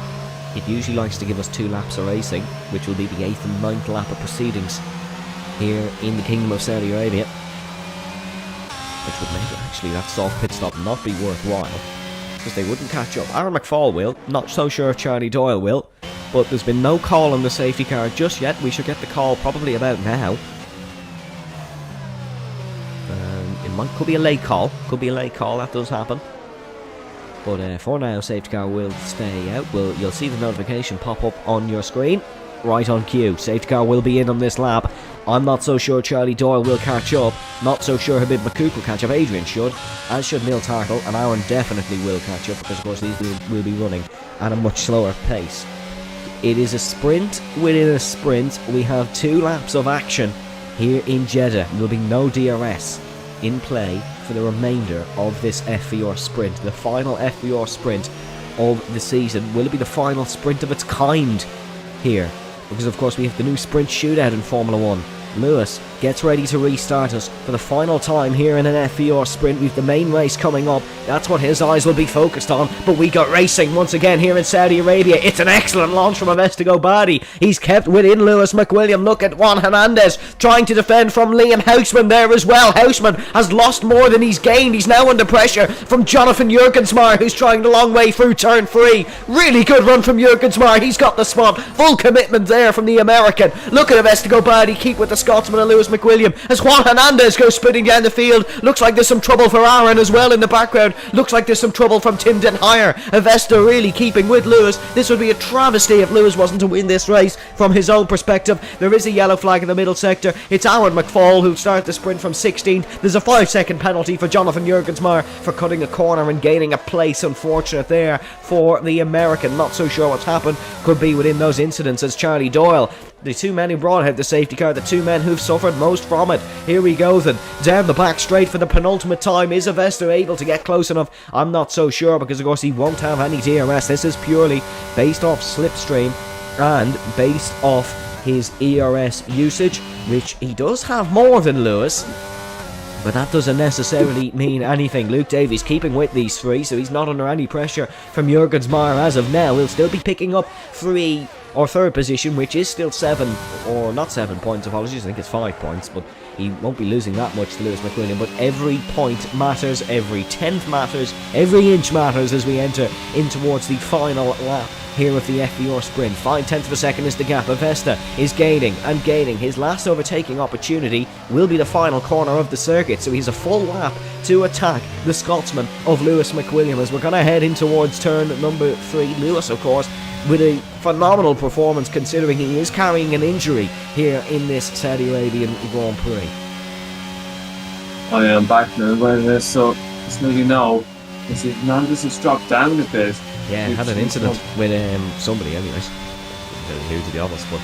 It usually likes to give us 2 laps of racing, which will be the 8th and 9th lap of proceedings here in the Kingdom of Saudi Arabia, which would make actually that soft pit stop not be worthwhile, because they wouldn't catch up. Aaron McFall will, not so sure if Charlie Doyle will, but there's been no call on the safety car just yet. We should get the call probably about now. Could be a late call, that does happen. But for now, safety car will stay out. You'll see the notification pop up on your screen, right on cue. Safety car will be in on this lap. I'm not so sure Charlie Doyle will catch up. Not so sure Habib Makouk will catch up. Adrian should, as should Neil Tartle, and Aaron definitely will catch up, because of course these will be running at a much slower pace. It is a sprint within a sprint. We have 2 laps of action here in Jeddah. There will be no DRS in play for the remainder of this FVR sprint. The final FVR sprint of the season. Will it be the final sprint of its kind here? Because of course we have the new sprint shootout in Formula 1. Lewis gets ready to restart us for the final time here in an FVR sprint. We've the main race coming up. That's what his eyes will be focused on. But we got racing once again here in Saudi Arabia. It's an excellent launch from Avesta Badi. He's kept within Lewis McWilliam. Look at Juan Hernandez trying to defend from Liam Houseman there as well. Houseman has lost more than he's gained. He's now under pressure from Jonathan Jurgensmeyer, who's trying the long way through turn 3. Really good run from Jurgensmeyer. He's got the spot. Full commitment there from the American. Look at Avesta Badi keep with the Scotsman and Lewis McWilliam as Juan Hernandez goes spinning down the field. Looks like there's some trouble for Aaron as well in the background. Looks like there's some trouble from Tim Denhire. Avesta really keeping with Lewis. This would be a travesty if Lewis wasn't to win this race from his own perspective. There is a yellow flag in the middle sector. It's Aaron McFall who'll start the sprint from 16th. There's a 5-second penalty for Jonathan Jurgensmeyer for cutting a corner and gaining a place. Unfortunate there for the American. Not so sure what's happened. Could be within those incidents as Charlie Doyle, the 2 men who brought out the safety car, the 2 men who've suffered most from it. Here we go then. Down the back straight for the penultimate time. Is Avesta able to get close enough? I'm not so sure, because of course he won't have any DRS. This is purely based off slipstream and based off his ERS usage, which he does have more than Lewis, but that doesn't necessarily mean anything. Luke Davies keeping with these 3, so he's not under any pressure from Jurgensmeyer as of now. He'll still be picking up 3 or 3rd position, which is still 7, or not 7 points, apologies, I think it's 5 points, but he won't be losing that much to Lewis McWilliam. But every point matters, every 10th matters, every inch matters as we enter in towards the final lap here with the FVR sprint. 5/10 of a second is the gap. Avesta is gaining and gaining. His last overtaking opportunity will be the final corner of the circuit, so he's a full lap to attack the Scotsman of Lewis McWilliam as we're going to head in towards turn number 3. Lewis, of course, with a phenomenal performance considering he is carrying an injury here in this Saudi Arabian Grand Prix. I am back now by this, so it's nearly now. As if Hernandez has dropped down a bit. Yeah, had an incident with somebody anyways. Who to be honest, but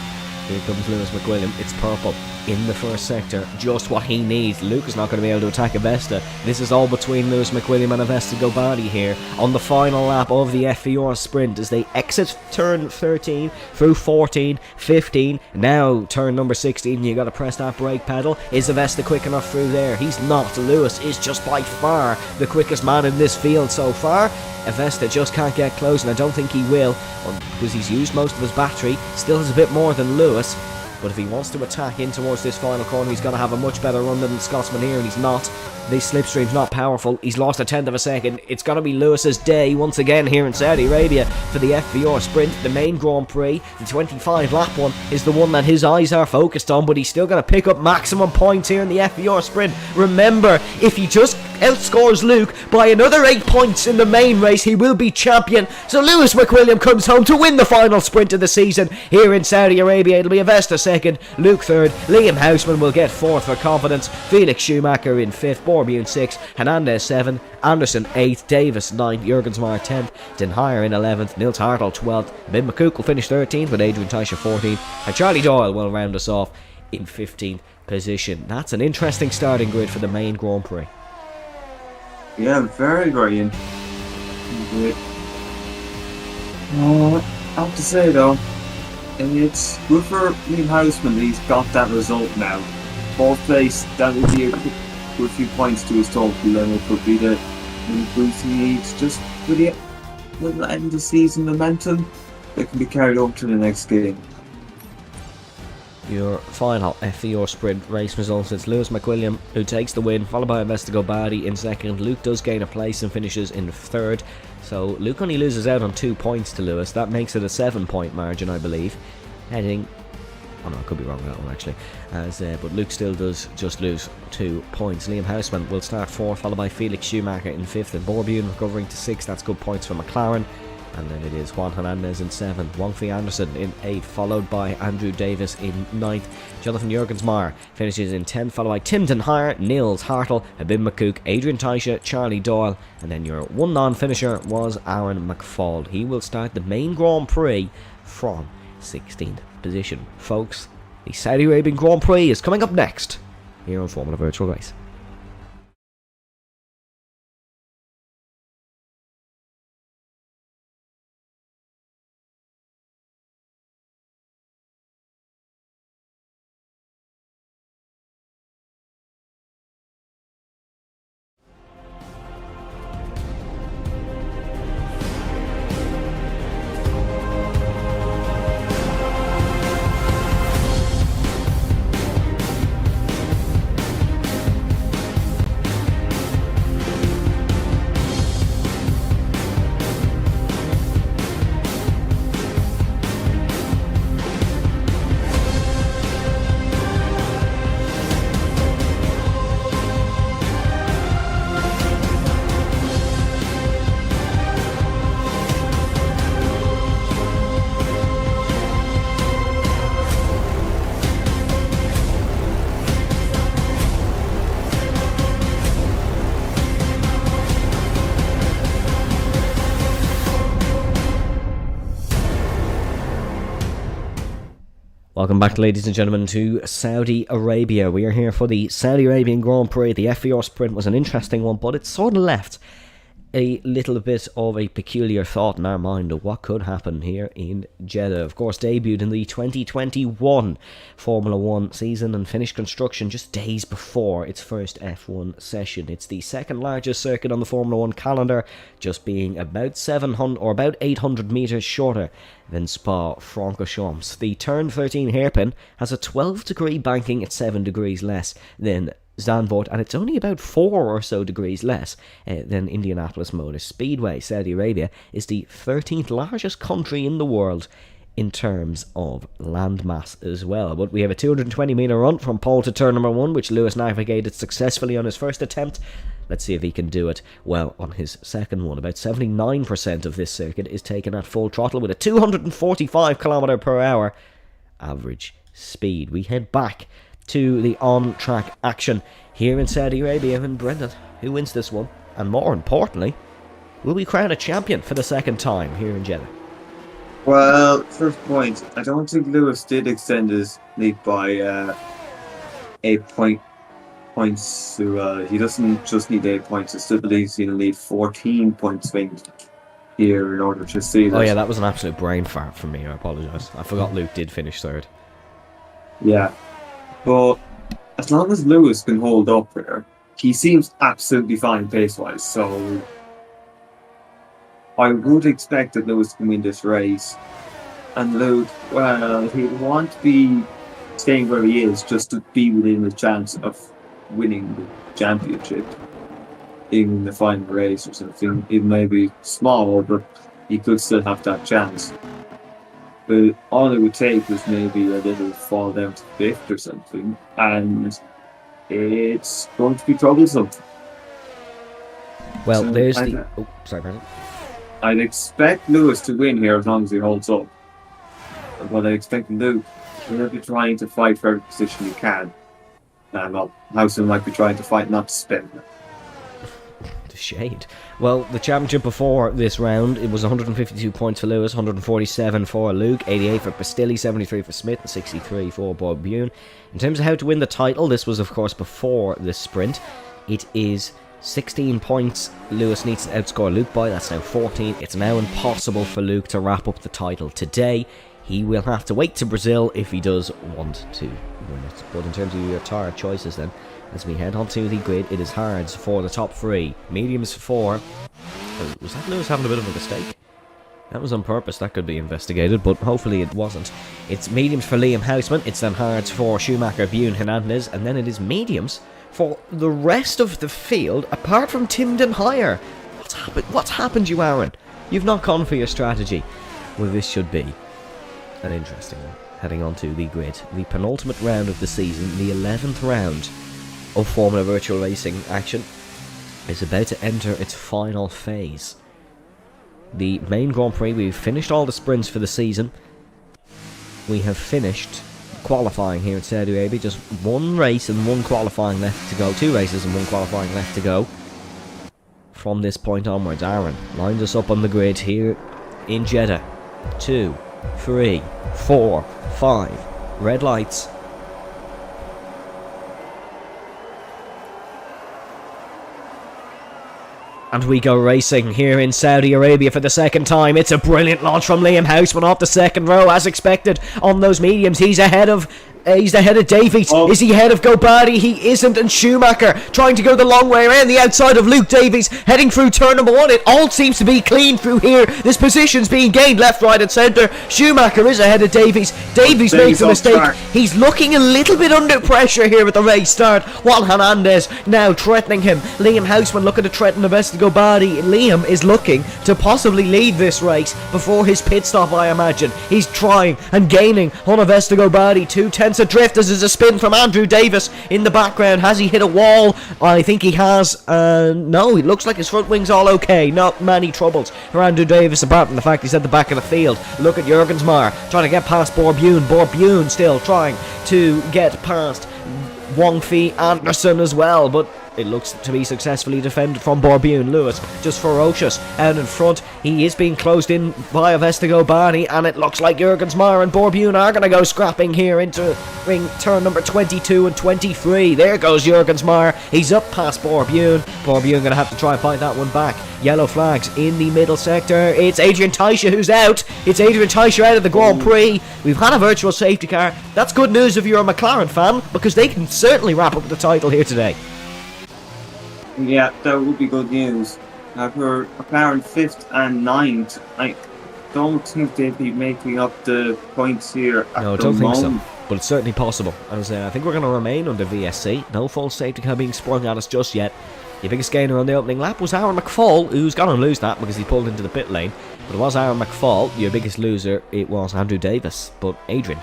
here comes Lewis McWilliam. It's purple in the first sector, just what he needs. Luke is not going to be able to attack Avesta. This is all between Lewis McWilliam and Avesta Gobadi here on the final lap of the FVR sprint as they exit turn 13 through 14, 15, now turn number 16. You got to press that brake pedal. Is Avesta quick enough through there? He's not. Lewis is just by far the quickest man in this field so far. Avesta just can't get close, and I don't think he will, because he's used most of his battery. Still has a bit more than Lewis, but if he wants to attack in towards this final corner, he's going to have a much better run than the Scotsman here, and he's not. This slipstream's not powerful. He's lost 1/10 of a second. It's going to be Lewis's day once again here in Saudi Arabia for the FVR sprint, the main Grand Prix. The 25 lap one is the one that his eyes are focused on, but he's still going to pick up maximum points here in the FVR sprint. Remember, if he just outscores Luke by another 8 points in the main race, he will be champion. So Lewis McWilliam comes home to win the final sprint of the season here in Saudi Arabia. It'll be Avesta 2nd, Luke 3rd, Liam Houseman will get 4th for confidence, Felix Schumacher in 5th, Borbune 6th, Hernandez 7th, Anderson 8th, Davis 9th, Jurgensmeyer 10th, Denhire in 11th, Neil Tartle 12th, Ben McCook will finish 13th with Adrian Teicher 14th, and Charlie Doyle will round us off in 15th position. That's an interesting starting grid for the main Grand Prix. Yeah, very, very interesting. I have to say though, it's good for Liam Houseman that he's got that result now. Fourth place, that would be a good few points to his total, and it could be the boost he needs just for the little end of season momentum that can be carried over to the next game. Your final FVR sprint race results, it's Lewis McWilliam who takes the win, followed by Investigo Badi in second. Luke does gain a place and finishes in third. So Luke only loses out on 2 points to Lewis. That makes it a 7-point margin, I believe. Heading... Oh no, I could be wrong on that one actually. But Luke still does just lose 2 points. Liam Houseman will start 4th, followed by Felix Schumacher in 5th, and Borbune recovering to 6th. That's good points for McLaren. And then it is Juan Hernandez in 7th, Wangfi Anderson in 8th, followed by Andrew Davis in 9th. Jonathan Jurgensmeyer finishes in 10th, followed by Tim Denhire, Nils Hartle, Abim McCook, Adrian Taisha, Charlie Doyle, and then your one non-finisher was Aaron McFall. He will start the main Grand Prix from 16th position. Folks, the Saudi Arabian Grand Prix is coming up next here on Formula Virtual Race. Welcome back, ladies and gentlemen, to Saudi Arabia. We are here for the Saudi Arabian Grand Prix. The FVR sprint was an interesting one, but it sort of left a little bit of a peculiar thought in our mind of what could happen here in Jeddah. Of course, debuted in the 2021 Formula 1 season and finished construction just days before its first F1 session. It's the second largest circuit on the Formula 1 calendar, just being about 700 or about 800 metres shorter than Spa-Francorchamps. The turn 13 hairpin has a 12-degree banking at 7 degrees less than Zandvoort, and it's only about 4 or so degrees less than Indianapolis Motor Speedway. Saudi Arabia is the 13th largest country in the world in terms of landmass as well. But we have a 220-metre run from pole to turn number 1, which Lewis navigated successfully on his first attempt. Let's see if he can do it well on his second one. About 79% of this circuit is taken at full throttle with a 245 km per hour average speed. We head back to the on-track action here in Saudi Arabia. And Brendan, who wins this one? And more importantly, will we crown a champion for the second time here in Jeddah? Well, first point, I don't think Lewis did extend his lead by 8 points. He doesn't just need 8 points. I still believe he's going to need 14 points here in order to see that. Oh yeah, that was an absolute brain fart from me. I apologise. I forgot Luke did finish third. Yeah. But as long as Lewis can hold up here, he seems absolutely fine pace-wise. So I would expect that Lewis can win this race. And Luke, well, he'd want to be staying where he is just to be within the chance of winning the championship in the final race or something. It may be small, but he could still have that chance. But all it would take was maybe a little fall down to 5th or something, and it's going to be troublesome. Well, So there's I- the... Oh, sorry, Brendan. I'd expect Lewis to win here as long as he holds up. But I expect Luke will be trying to fight for every position he can. Well, Housen might be trying to fight not to spin. The shade. Well, the championship before this round, it was 152 points for Lewis, 147 for Luke, 88 for Bastilli, 73 for Smith, and 63 for Bob Bune. In terms of how to win the title, this was of course before the sprint. It is 16 points Lewis needs to outscore Luke by. That's now 14. It's now impossible for Luke to wrap up the title today. He will have to wait to Brazil if he does want to win it. But in terms of your tire choices then, as we head onto the grid, it is hards for the top 3, mediums for 4. Oh, was that Lewis having a bit of a mistake? That was on purpose, that could be investigated, but hopefully it wasn't. It's mediums for Liam Houseman, it's then hards for Schumacher, Bune, Hernandez, and then it is mediums for the rest of the field, apart from Timden Higher. What's happened, you Aaron? You've not gone for your strategy. Well, this should be an interesting one. Heading onto the grid, the penultimate round of the season, the 11th round of Formula Virtual Racing action is about to enter its final phase. The main Grand Prix, we've finished all the sprints for the season. We have finished qualifying here at Saudi Arabia. Just one race and one qualifying left to go. 2 races and one qualifying left to go. From this point onwards, Aaron lines us up on the grid here in Jeddah. 2, 3, 4, 5. Red lights. And we go racing here in Saudi Arabia for the second time. It's a brilliant launch from Liam Houseman off the second row, as expected. On those mediums, he's ahead of Davies. Oh. Is he ahead of Gobadi? He isn't. And Schumacher trying to go the long way around the outside of Luke Davies, heading through turn number 1. It all seems to be clean through here. This position's being gained left, right and centre. Schumacher is ahead of Davies. Davies makes a mistake. Track. He's looking a little bit under pressure here at the race start, while Hernandez now threatening him. Liam Houseman looking to threaten the best of Gobadi. Liam is looking to possibly lead this race before his pit stop, I imagine. He's trying and gaining on Avesta Gobadi. 2/10 adrift as there's a spin from Andrew Davis in the background. Has he hit a wall? I think he has. No, it looks like his front wing's all okay. Not many troubles for Andrew Davis, apart from the fact he's at the back of the field. Look at Jurgensmeyer trying to get past Borbune. Borbune still trying to get past Wong Fei Anderson as well, but it looks to be successfully defended from Borbune. Lewis just ferocious out in front. He is being closed in by Avesta Gobadi, and it looks like Jurgensmeyer and Borbune are going to go scrapping here into ring turn number 22 and 23. There goes Jurgensmeyer. He's up past Borbune. Borbune going to have to try and fight that one back. Yellow flags in the middle sector. It's Adrian Teicher who's out. It's Adrian Teicher out of the Grand Prix. We've had a virtual safety car. That's good news if you're a McLaren fan, because they can certainly wrap up the title here today. Yeah, that would be good news. For McLaren 5th and 9th, I don't think they'd be making up the points here at No, I don't think so. But it's certainly possible. As I think we're going to remain under VSC. No full safety car being sprung at us just yet. The biggest gainer on the opening lap was Aaron McFall, who's going to lose that because he pulled into the pit lane. But it was Aaron McFall. Your biggest loser, it was Andrew Davis. But Adrian,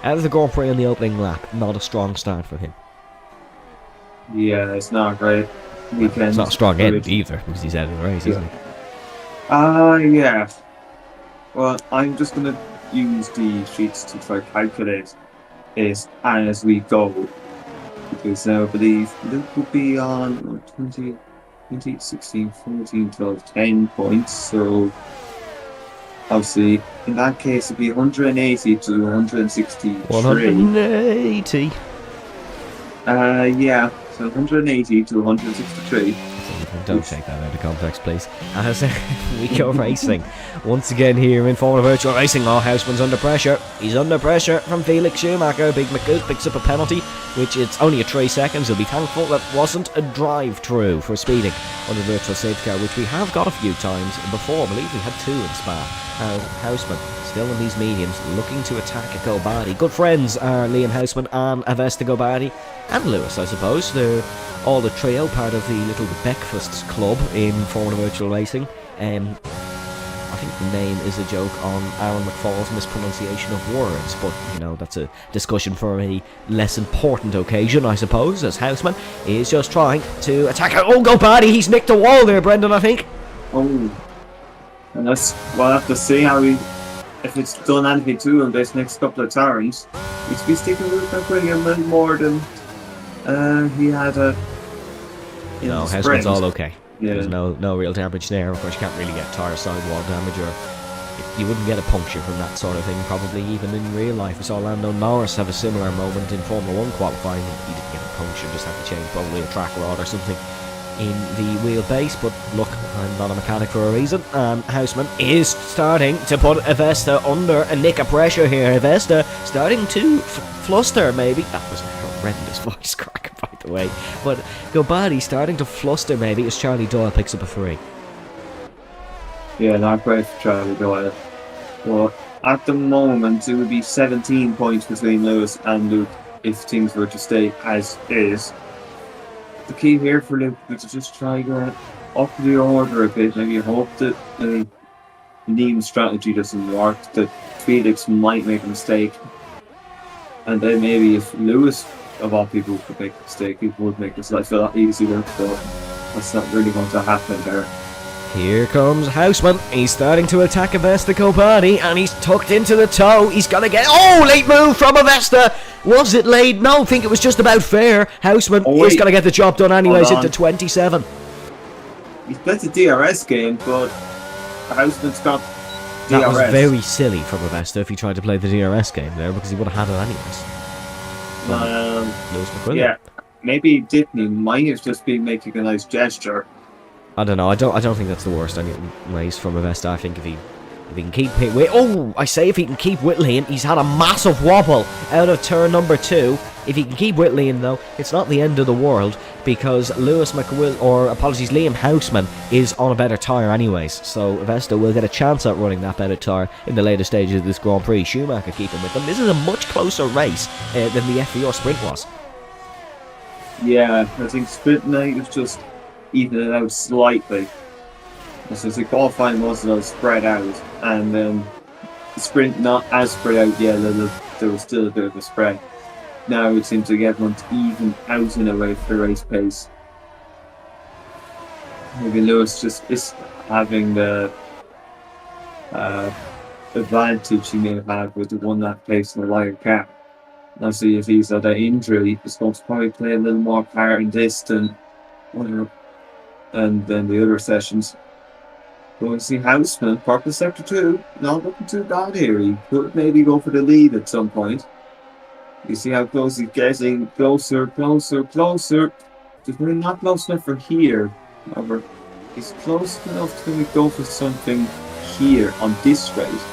out of the Grand Prix on the opening lap, not a strong start for him. Yeah, it's not great. Weekend. It's not a strong end either, because he's out of the race, isn't he? Yeah. Well, I'm just going to use the sheets to try to calculate it as we go. Because now I believe Luke will be on 20, 16, 14, 12, 10 points. So, obviously, in that case, it'd be 180 to 163. 180? Yeah. So 180 to 163. Don't take that out of context, please. As we go racing once again here in Formula Virtual Racing. Houseman's under pressure. He's under pressure from Felix Schumacher. Big McGoose picks up a penalty, which it's only at 3 seconds. He'll be thankful that wasn't a drive-through for speeding on the virtual safety car, which we have got a few times before. I believe we had 2 in Spa. Houseman still in these mediums, looking to attack a Gobadi. Good friends are Liam Houseman and Avesta Gobadi, and Lewis, I suppose. They're all the trio, part of the little Beckfast club in Formula Virtual Racing. I think the name is a joke on Aaron McFall's mispronunciation of words, but you know, that's a discussion for a less important occasion, I suppose, as Houseman is just trying to attack. Oh, Gobadi, he's nicked a wall there, Brendan, I think. Oh, and we'll have to see how if it's done anything to him this next couple of turns. He's been sticking with McQueen a little more than he had a. No, Houseman's all okay. There's Yeah. no real damage there. Of course, you can't really get tyre sidewall damage, or you wouldn't get a puncture from that sort of thing, probably even in real life. We saw Lando Norris have a similar moment in Formula 1 qualifying. He didn't get a puncture, just had to change probably a track rod or something in the wheelbase. But look, I'm not a mechanic for a reason. Houseman is starting to put Avesta under a nick of pressure here. Avesta starting to fluster, maybe. That was a horrendous voice crack, by the way. But Gobadi starting to fluster, maybe, as Charlie Doyle picks up a 3. Yeah, not great for Charlie Doyle. But at the moment, it would be 17 points between Lewis and Luke if things were to stay as is. The key here for Luke is to just try going up the order a bit. Maybe hope that the Liam's strategy doesn't work, that Felix might make a mistake. And then maybe if Lewis, of all people, could make a mistake, it would make his life a lot easier. But that's not really going to happen there. Here comes Houseman. He's starting to attack Avesta Kobani, and he's tucked into the toe. He's gonna get... Oh, late move from Avesta. Was it late? No, I think it was just about fair. Houseman is gonna get the job done anyways into 27. He's played the DRS game, but Houseman's got DRS. That was very silly from Avesta if he tried to play the DRS game there, because he would have had it anyways. Lewis McQuillan. Yeah, maybe Dippney might have just been making a nice gesture. I don't know. I don't think that's the worst anyways from Avesta. I think if he can keep if he can keep Whitley in. He's had a massive wobble out of turn number 2. If he can keep Whitley in, though, it's not the end of the world, because Liam Houseman is on a better tyre anyways. So Avesta will get a chance at running that better tyre in the later stages of this Grand Prix. Schumacher keeping with them. This is a much closer race than the FVR sprint was. Yeah, I think sprint night was just even it out slightly. So the qualifying was a little spread out, and then the sprint not as spread out. Yeah, there was still a bit of a spread. Now it seems like everyone's even out in a way for the race pace. Maybe Lewis just is having the advantage he may have had with the 1 lap pace in the wider car. Obviously, if he's had an injury, he's going to probably play a little more part in this than the other sessions. Going to see Houseman, purple sector 2, not looking too bad here. He could maybe go for the lead at some point. You see how close he's getting, closer. Just really not close enough for here. However, he's close enough to go for something here on this race.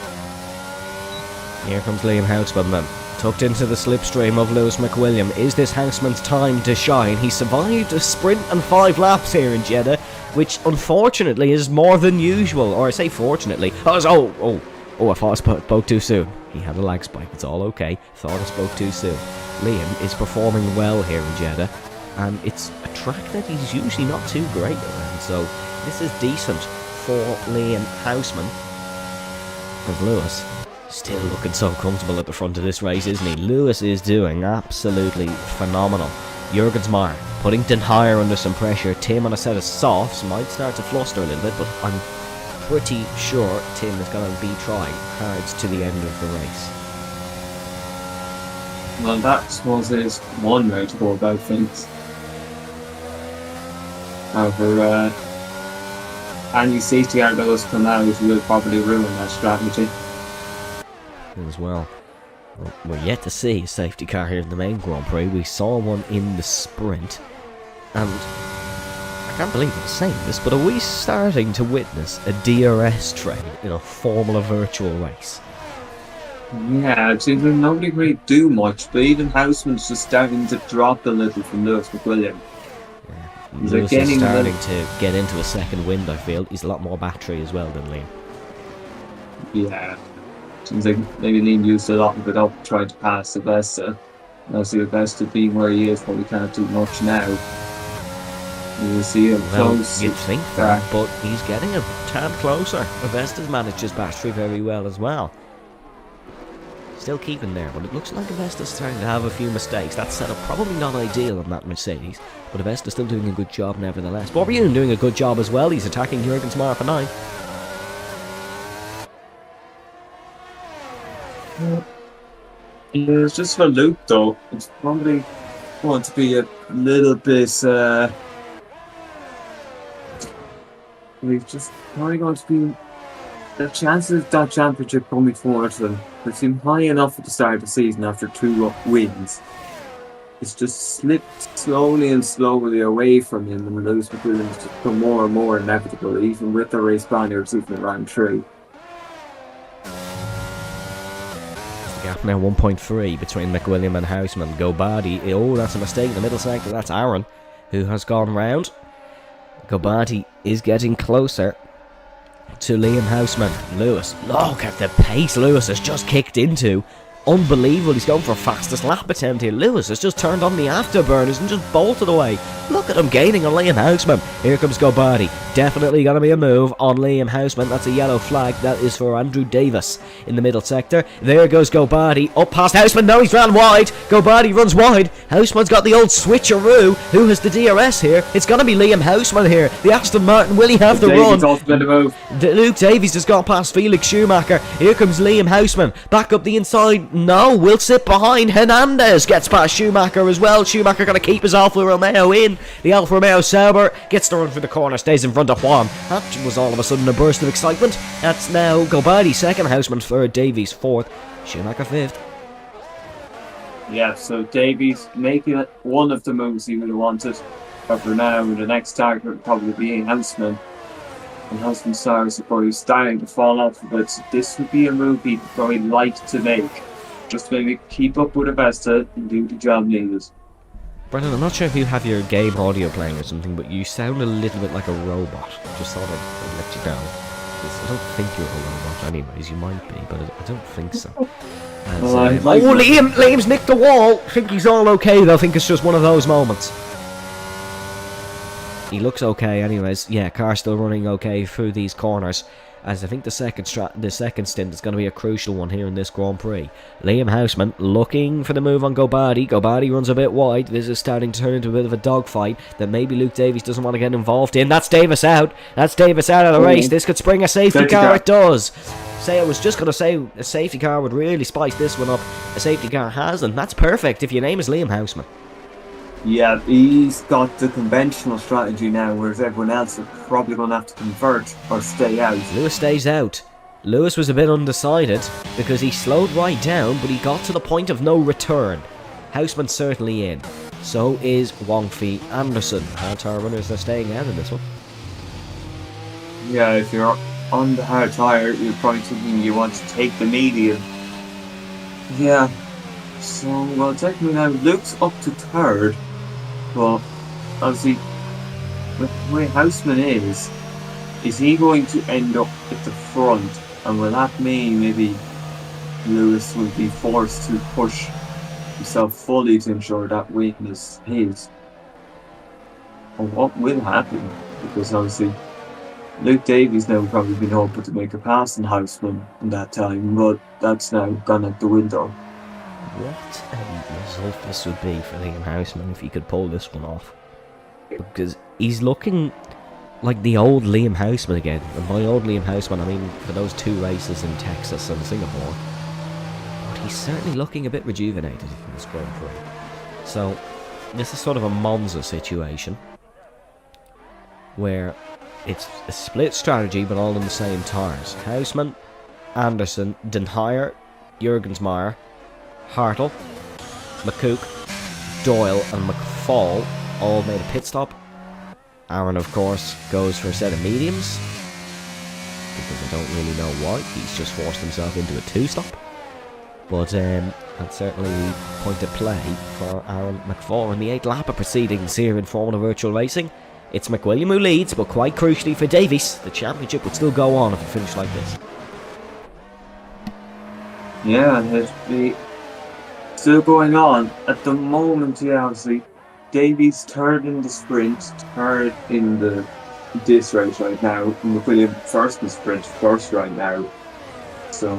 Here comes Liam Houseman then. Tucked into the slipstream of Lewis McWilliam. Is this Houseman's time to shine? He survived a sprint and 5 laps here in Jeddah, which unfortunately is more than usual. Or I say fortunately. I thought I spoke too soon. He had a lag spike. It's all okay. Thought I spoke too soon. Liam is performing well here in Jeddah, and it's a track that he's usually not too great around. So this is decent for Liam Houseman. Because Lewis still looking so comfortable at the front of this race, isn't he? Lewis is doing absolutely phenomenal. Jurgensmeyer putting Den Heyer under some pressure. Tim on a set of softs might start to fluster a little bit, but I'm pretty sure Tim is going to be trying hard to the end of the race. Well, that suppose is one way to go about things. However, any safety car that was come out will probably ruin that strategy. As well. We're yet to see a safety car here in the main Grand Prix. We saw one in the sprint, and I can't believe I'm saying this, but are we starting to witness a DRS trend in a Formula virtual race? Yeah, it seems like nobody really do much, but even Houseman's just starting to drop a little from Lewis McWilliam. Lewis is starting to get into a second wind, I feel. He's a lot more battery as well than Liam. Yeah. Seems like maybe Liam used a lot of it up trying to pass Avesta. Obviously Avesta being where he is probably can't do much now. You see him close. You'd think that, but he's getting a tad closer. Avesta's managed his battery very well as well. Still keeping there, but it looks like Avesta's starting to have a few mistakes. That setup probably not ideal on that Mercedes, but Avesta's still doing a good job nevertheless. Borbjorn doing a good job as well. He's attacking Jurgensmeyer for 9. Yeah, it's just for Luke though. It's probably going to be a little bit we've just probably going to be the chances of that championship coming towards them. They seem high enough at the start of the season after 2 wins. It's just slipped slowly and slowly away from him, and Lewis McWilliams has just become more and more inevitable, even with the race Spaniards even in round 3. The gap now 1.3 between McWilliam and Houseman. Gobadi, oh, that's a mistake in the middle sector. That's Aaron, who has gone round. Gobadi is getting closer to Liam Houseman. Lewis, look at the pace Lewis has just kicked into. Unbelievable, he's going for fastest lap attempt here. Lewis has just turned on the afterburners and just bolted away. Look at him gaining on Liam Houseman. Here comes Gobadi. Definitely going to be a move on Liam Houseman. That's a yellow flag. That is for Andrew Davis in the middle sector. There goes Gobadi. Up past Houseman. No, he's ran wide. Gobadi runs wide. Houseman's got the old switcheroo. Who has the DRS here? It's going to be Liam Houseman here. The Aston Martin, will he have the run? Also been a move. Luke Davies has gone past Felix Schumacher. Here comes Liam Houseman. Back up the inside. No, will sit behind. Hernandez gets past Schumacher as well. Schumacher going to keep his Alfa Romeo in. The Alfa Romeo Sauber gets the run for the corner. Stays in front of Juan. That was all of a sudden a burst of excitement. That's now Gobadi second, Houseman third, Davies fourth, Schumacher fifth. Yeah, so Davies making it one of the moves he would have wanted. But for now, the next target would probably be Houseman. And Houseman's stars are probably starting to fall off, but this would be a move he'd probably like to make. Just maybe keep up with Avesta and do the job needed. Brendan, I'm not sure if you have your game audio playing or something, but you sound a little bit like a robot. Just thought I'd let you know. 'Cause I don't think you're a robot anyways, you might be, but I don't think so. Liam's nicked the wall! I think he's all okay though, I think it's just one of those moments. He looks okay anyways. Yeah, car still running okay through these corners. As I think the second stint is going to be a crucial one here in this Grand Prix. Liam Houseman looking for the move on Gobadi. Gobadi runs a bit wide. This is starting to turn into a bit of a dogfight that maybe Luke Davies doesn't want to get involved in. That's Davis out. That's Davis out of the race. This could spring a safety car. It does. I was just going to say a safety car would really spice this one up. A safety car has, and that's perfect if your name is Liam Houseman. Yeah, he's got the conventional strategy now, whereas everyone else is probably going to have to convert or stay out. Lewis stays out. Lewis was a bit undecided because he slowed right down, but he got to the point of no return. Houseman's certainly in. So is Wongfi Anderson. Hard tire runners are staying out in this one. Yeah, if you're on the hard tire, you're probably thinking you want to take the medium. Yeah. So, well, technically now Luke's up to third. Well, obviously, with the way Houseman is he going to end up at the front? And will that mean maybe Lewis will be forced to push himself fully to ensure that win is his? Or what will happen? Because obviously, Luke Davies now probably been hoping to make a pass on Houseman in that time, but that's now gone out the window. What a result this would be for Liam Houseman if he could pull this one off. Because he's looking like the old Liam Houseman again. And by old Liam Houseman, I mean for those 2 races in Texas and Singapore. But he's certainly looking a bit rejuvenated in this Grand Prix. So, this is sort of a Monza situation. Where it's a split strategy, but all in the same tires. Houseman, Anderson, Den Heyer, Jurgensmeyer, Hartle, McCook, Doyle and McFall all made a pit stop. Aaron, of course, goes for a set of mediums. Because I don't really know why. He's just forced himself into a 2-stop. But that's certainly the point of play for Aaron McFall in the 8th lap of proceedings here in Formula Virtual Racing. It's McWilliam who leads, but quite crucially for Davies, the championship would still go on if it finished like this. Yeah, it'd be still going on at the moment. Yeah, obviously Davies third in the sprint, third in this race right now. McWilliam first in the sprint, first right now. So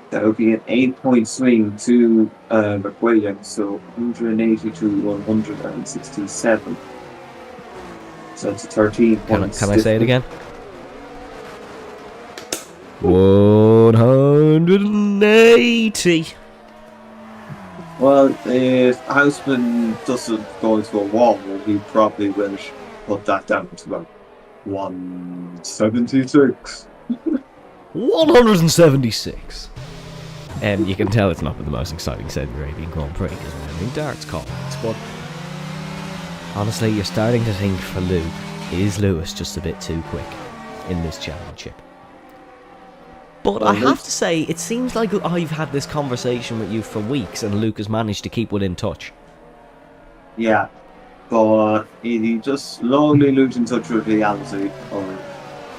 that would be an 8-point swing to McWilliam. So 180 to 167. So it's a 13 points. Can I say it again? 180. Well, if Houseman doesn't go into a wall, he probably will put that down to about 176. 176. And you can tell it's not the most exciting Saudi Arabian Grand Prix because we're having darts calls. But honestly, you're starting to think for Luke, is Lewis just a bit too quick in this championship? But I have to say, it seems like I've had this conversation with you for weeks and Luke has managed to keep within touch. Yeah, but he just slowly losing touch with reality.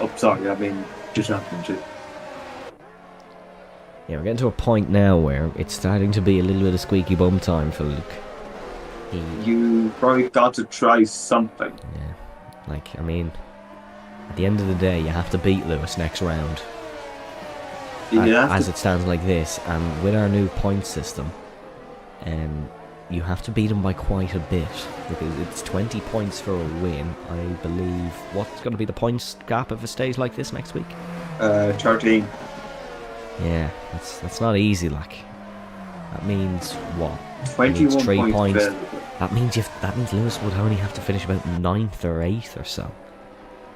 The championship. Yeah, we're getting to a point now where it's starting to be a little bit of squeaky bum time for Luke. You probably got to try something. Yeah, at the end of the day, you have to beat Lewis next round. As it stands like this, and with our new point system, you have to beat him by quite a bit, because it's 20 points for a win, I believe. What's going to be the points gap if it stays like this next week? 13. Yeah, that's not easy, like. That means what? 21 3 points. Available. That means Lewis would only have to finish about 9th or 8th or so,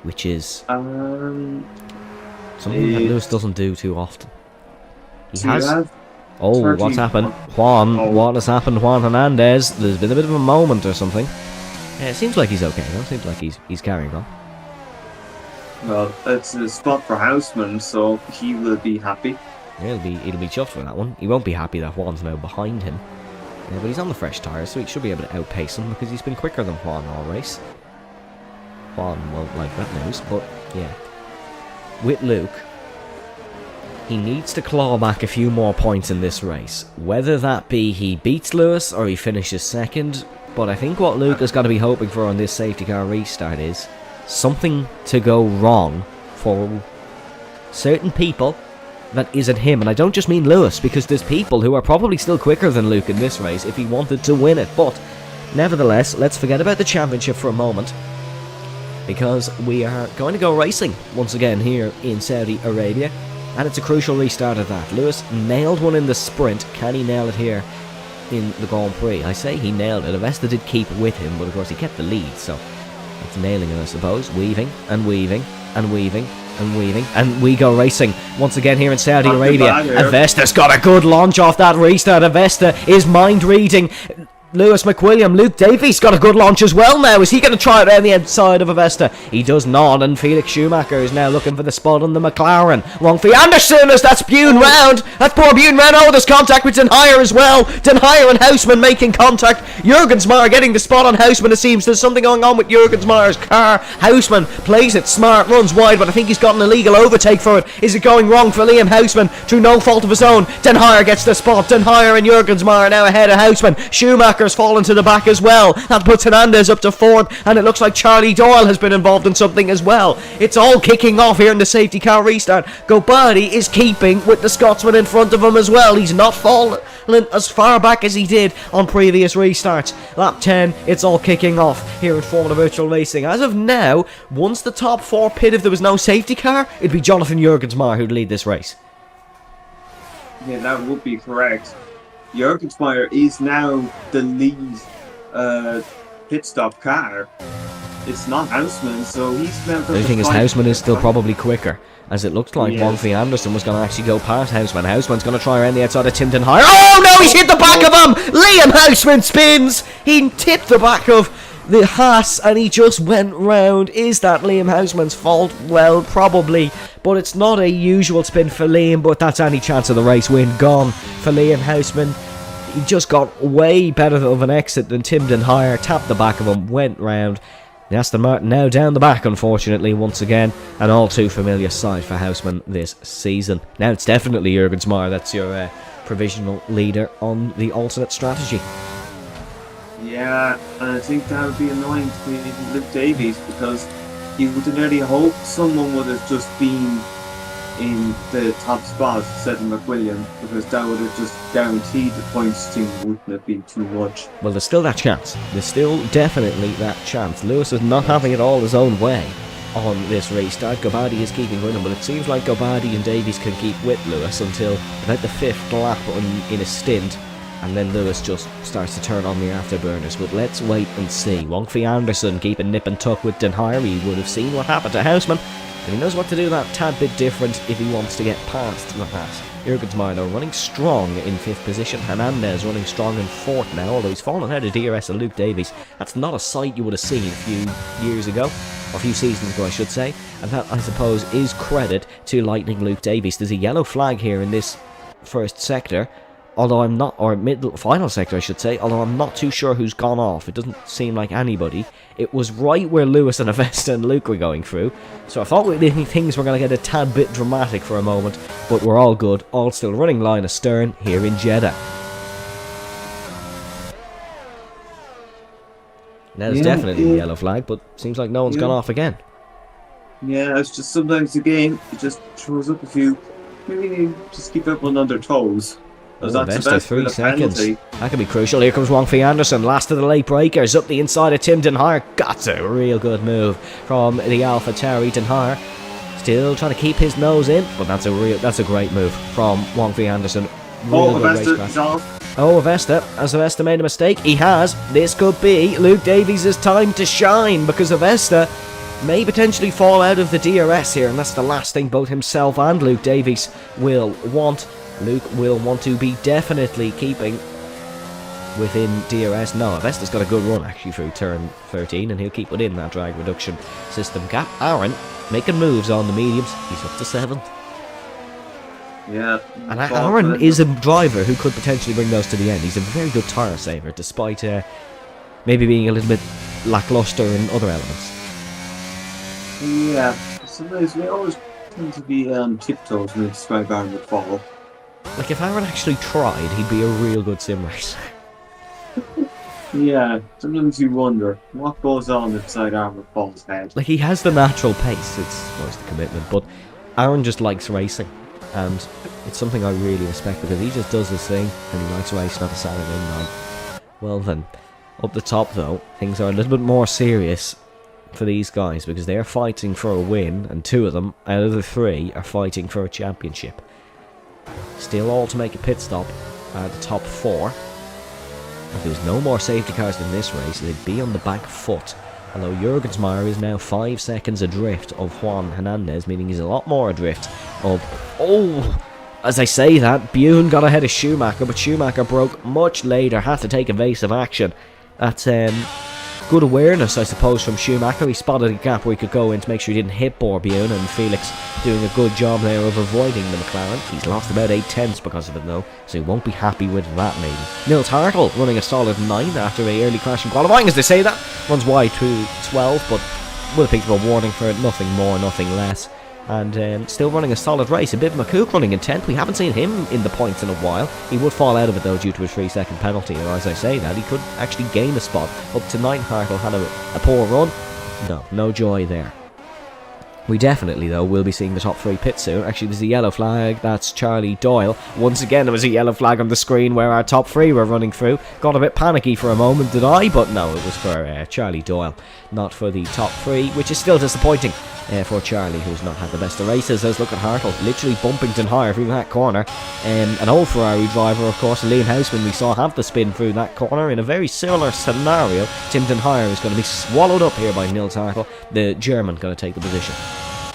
which is something that Lewis doesn't do too often. He has. Oh, what's happened? Juan, what has happened? Juan Hernandez. There's been a bit of a moment or something. Yeah, it seems like he's okay. It seems like he's carrying on. Well, it's a spot for Houseman, so he will be happy. Yeah, he'll be chuffed with that one. He won't be happy that Juan's now behind him. Yeah, but he's on the fresh tyres, so he should be able to outpace him because he's been quicker than Juan all race. Juan won't like that news, but yeah. With Luke, he needs to claw back a few more points in this race. Whether that be he beats Lewis or he finishes second, but I think what Luke has got to be hoping for on this safety car restart is something to go wrong for certain people that isn't him. And I don't just mean Lewis, because there's people who are probably still quicker than Luke in this race if he wanted to win it. But nevertheless, let's forget about the championship for a moment, because we are going to go racing once again here in Saudi Arabia, and it's a crucial restart of that. Lewis nailed one in the sprint. Can he nail it here in the Grand Prix? I say he nailed it. Avesta did keep with him, but of course he kept the lead, so it's nailing it, I suppose. Weaving and weaving and weaving and weaving, and we go racing once again here in Saudi Arabia. Avesta's got a good launch off that restart. Avesta is mind reading Lewis McWilliam. Luke Davies got a good launch as well now. Is he going to try it around the outside of Avesta? He does not, and Felix Schumacher is now looking for the spot on the McLaren. Wrong for Anderson as that's Bune round. That's poor Bune round. Oh, there's contact with Den Heyer as well. Den Heyer and Houseman making contact. Jurgensmeyer getting the spot on Houseman. It seems there's something going on with Jurgensmeyer's car. Houseman plays it smart, runs wide, but I think he's got an illegal overtake for it. Is it going wrong for Liam Houseman through no fault of his own? Den Heyer gets the spot. Den Heyer and Jurgensmeyer now ahead of Houseman. Schumacher's fallen to the back as well. That puts Hernandez up to 4th, and it looks like Charlie Doyle has been involved in something as well. It's all kicking off here in the safety car restart. Gobadi is keeping with the Scotsman in front of him as well. He's not fallen as far back as he did on previous restarts. Lap 10, it's all kicking off here in Formula Virtual Racing. As of now, once the top 4 pit, if there was no safety car, it'd be Jonathan Jurgensmeyer who'd lead this race. Yeah, that would be correct. Jurgensmeyer is now the lead pit stop car. It's not Houseman, so he's now... The only thing is Houseman is still probably quicker, as it looked like Wonfi Anderson was going to actually go past Houseman. Houseman's going to try around the outside of Tim Den Heyer. Oh no, he's hit the back of him! Liam Houseman spins! He tipped the back of the Haas and he just went round. Is that Liam Houseman's fault? Well, probably, but it's not a usual spin for Liam, but that's any chance of the race win gone for Liam Houseman. He just got way better of an exit than Tim Den Heyer, tapped the back of him, went round. The Aston Martin now down the back, unfortunately, once again. An all too familiar sight for Houseman this season. Now it's definitely Jurgensmeyer that's your provisional leader on the alternate strategy. Yeah, and I think that would be annoying to Luke Davies, because you would have nearly hoped someone would have just been in the top spot, said McWilliam, because that would have just guaranteed the points team wouldn't have been too much. Well, there's still that chance. There's still definitely that chance. Lewis is not having it all his own way on this restart. Gobadi is keeping with him, but it seems like Gobadi and Davies can keep with Lewis until about the 5th lap in a stint. and then Lewis just starts to turn on the afterburners. But let's wait and see. Won't be Anderson keeping nip and tuck with Den Haar. He would have seen what happened to Houseman, and he knows what to do that tad bit different if he wants to get past the pass. Jurgensmeyer though running strong in 5th position. Hernandez running strong in 4th now, although he's fallen out of DRS and Luke Davies. That's not a sight you would have seen a few years ago, or a few seasons ago I should say, and that I suppose is credit to Lightning Luke Davies. There's a yellow flag here in this first sector, although I'm not, or final sector I should say, although I'm not too sure who's gone off. It doesn't seem like anybody. It was right where Lewis and Avesta and Luke were going through, so I thought things were going to get a tad bit dramatic for a moment, but we're all good, all still running line astern here in Jeddah. Now there's definitely a yellow flag, but seems like no one's gone off again. Yeah, it's just sometimes the game, it just throws up a few, maybe just keep everyone on their toes. Avesta 3 seconds. That could be crucial. Here comes Wong Fei Anderson, last of the late breakers, up the inside of Tim Den Haar. Got a real good move from the Alpha Tauri. Den Haar still trying to keep his nose in, but that's a great move from Wong Fei Anderson. Avesta is off. Avesta, has Avesta made a mistake? He has. This could be Luke Davies' time to shine, because Avesta may potentially fall out of the DRS here, and that's the last thing both himself and Luke Davies will want. Luke will want to be definitely keeping within DRS. No, Avesta's got a good run actually through turn 13, and he'll keep within that drag reduction system gap. Aaron making moves on the mediums. He's up to 7th. Yeah. And Aaron is a driver who could potentially bring those to the end. He's a very good tyre saver, despite maybe being a little bit lackluster in other elements. Yeah, sometimes we always tend to be on tiptoes when we describe Aaron McFall. Like, if Aaron actually tried, he'd be a real good sim racer. Yeah, sometimes you wonder what goes on inside Aaron McFall's head. Like, he has the natural pace, it's most the commitment, but Aaron just likes racing, and it's something I really respect, because he just does his thing, and he likes racing on a Saturday night. Well then, up the top though, things are a little bit more serious for these guys, because they're fighting for a win, and 2 of them out of the 3 are fighting for a championship. Still all to make a pit stop at the top 4. If there was no more safety cars in this race, they'd be on the back foot. Although Jurgensmeyer is now 5 seconds adrift of Juan Hernandez, meaning he's a lot more adrift of... Oh! As I say that, Bune got ahead of Schumacher, but Schumacher broke much later, had to take evasive action. That's good awareness, I suppose, from Schumacher. He spotted a gap where he could go in to make sure he didn't hit Bune, and Felix doing a good job there of avoiding the McLaren. He's lost about 8 tenths because of it though, so he won't be happy with that maybe. Nils Hartl running a solid 9 after a early crash in qualifying, as they say that. Runs wide to 12, but would have picked up a warning for it, nothing more, nothing less. And still running a solid race. A bit of McCook running in 10th. We haven't seen him in the points in a while. He would fall out of it though due to a 3-second penalty, and as I say that, he could actually gain a spot. Up to 9, Hartl had a poor run. No joy there. We definitely, though, will be seeing the top 3 pit soon. Actually, there's a yellow flag. That's Charlie Doyle. Once again, there was a yellow flag on the screen where our top 3 were running through. Got a bit panicky for a moment, did I? But no, it was for Charlie Doyle, not for the top 3, which is still disappointing for Charlie, who's not had the best of races. Let's look at Hartl, literally bumping Den Haar through that corner. An old Ferrari driver, of course, Liam Houseman, we saw have the spin through that corner in a very similar scenario. Tim Den Haar is going to be swallowed up here by Nils Hartl, the German going to take the position.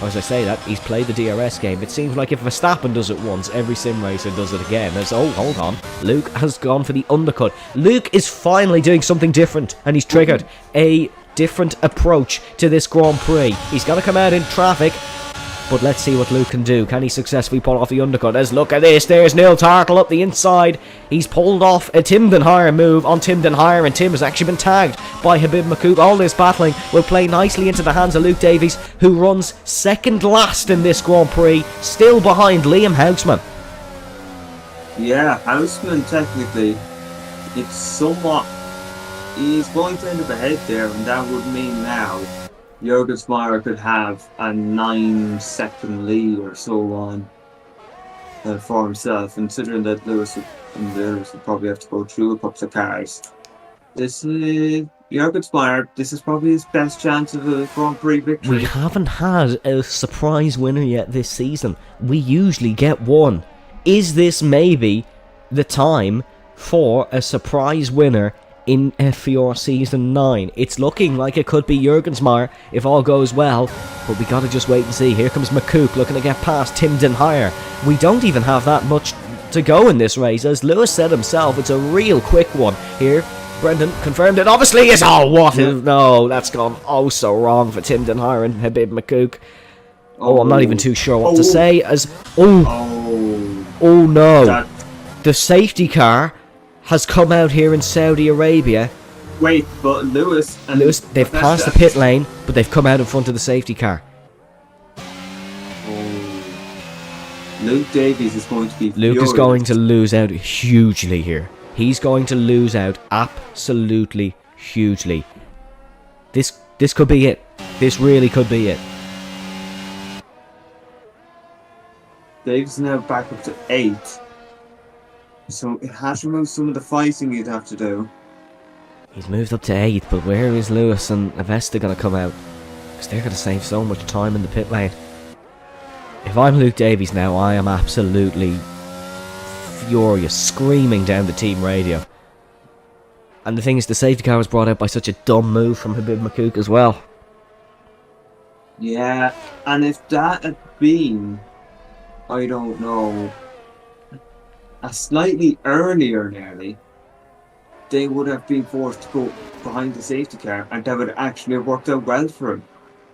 As I say that, he's played the DRS game. It seems like if Verstappen does it once, every sim racer does it again. There's, oh, hold on. Luke has gone for the undercut. Luke is finally doing something different, and he's triggered a different approach to this Grand Prix. He's got to come out in traffic, but let's see what Luke can do. Can he successfully pull off the undercut? Let's look at this. There's Nils Hartl up the inside. He's pulled off a Tim Den Haar move on Tim Den Haar, and Tim has actually been tagged by Habib Makouk. All this battling will play nicely into the hands of Luke Davies, who runs second last in this Grand Prix, still behind Liam Houseman. Yeah, Houseman technically, it's somewhat... He's going to end up ahead there, and that would mean now Jurgensmeyer could have a 9-second lead or so on for himself, considering that Lewis would probably have to go through a couple of cars. This Jurgensmeyer, this is probably his best chance of a Grand Prix victory. We haven't had a surprise winner yet this season. We usually get one. Is this maybe the time for a surprise winner in FVR Season 9. It's looking like it could be Jurgensmeyer if all goes well, but we gotta just wait and see. Here comes McCook looking to get past Tim Denhire. We don't even have that much to go in this race. As Lewis said himself, it's a real quick one here. Brendan confirmed it. Obviously, is no, that's gone oh so wrong for Tim Denhire and Habib McCook. Oh, I'm not even too sure what to say. Oh no, the safety car has come out here in Saudi Arabia. Wait, but Lewis, they've passed the pit lane, but they've come out in front of the safety car. Luke Davies is going to be Luke is going to lose out hugely here. He's going to lose out absolutely hugely. This could be it. This really could be it. Davies now back up to 8. So it has removed some of the fighting you'd have to do. He's moved up to 8, but where is Lewis and Avesta going to come out? Because they're going to save so much time in the pit lane. If I'm Luke Davies now, I am absolutely furious, screaming down the team radio. And the thing is, the safety car was brought out by such a dumb move from Habib McCook as well. Yeah, and if that had been, I don't know, a slightly earlier nearly, they would have been forced to go behind the safety car, and that would actually have worked out well for him.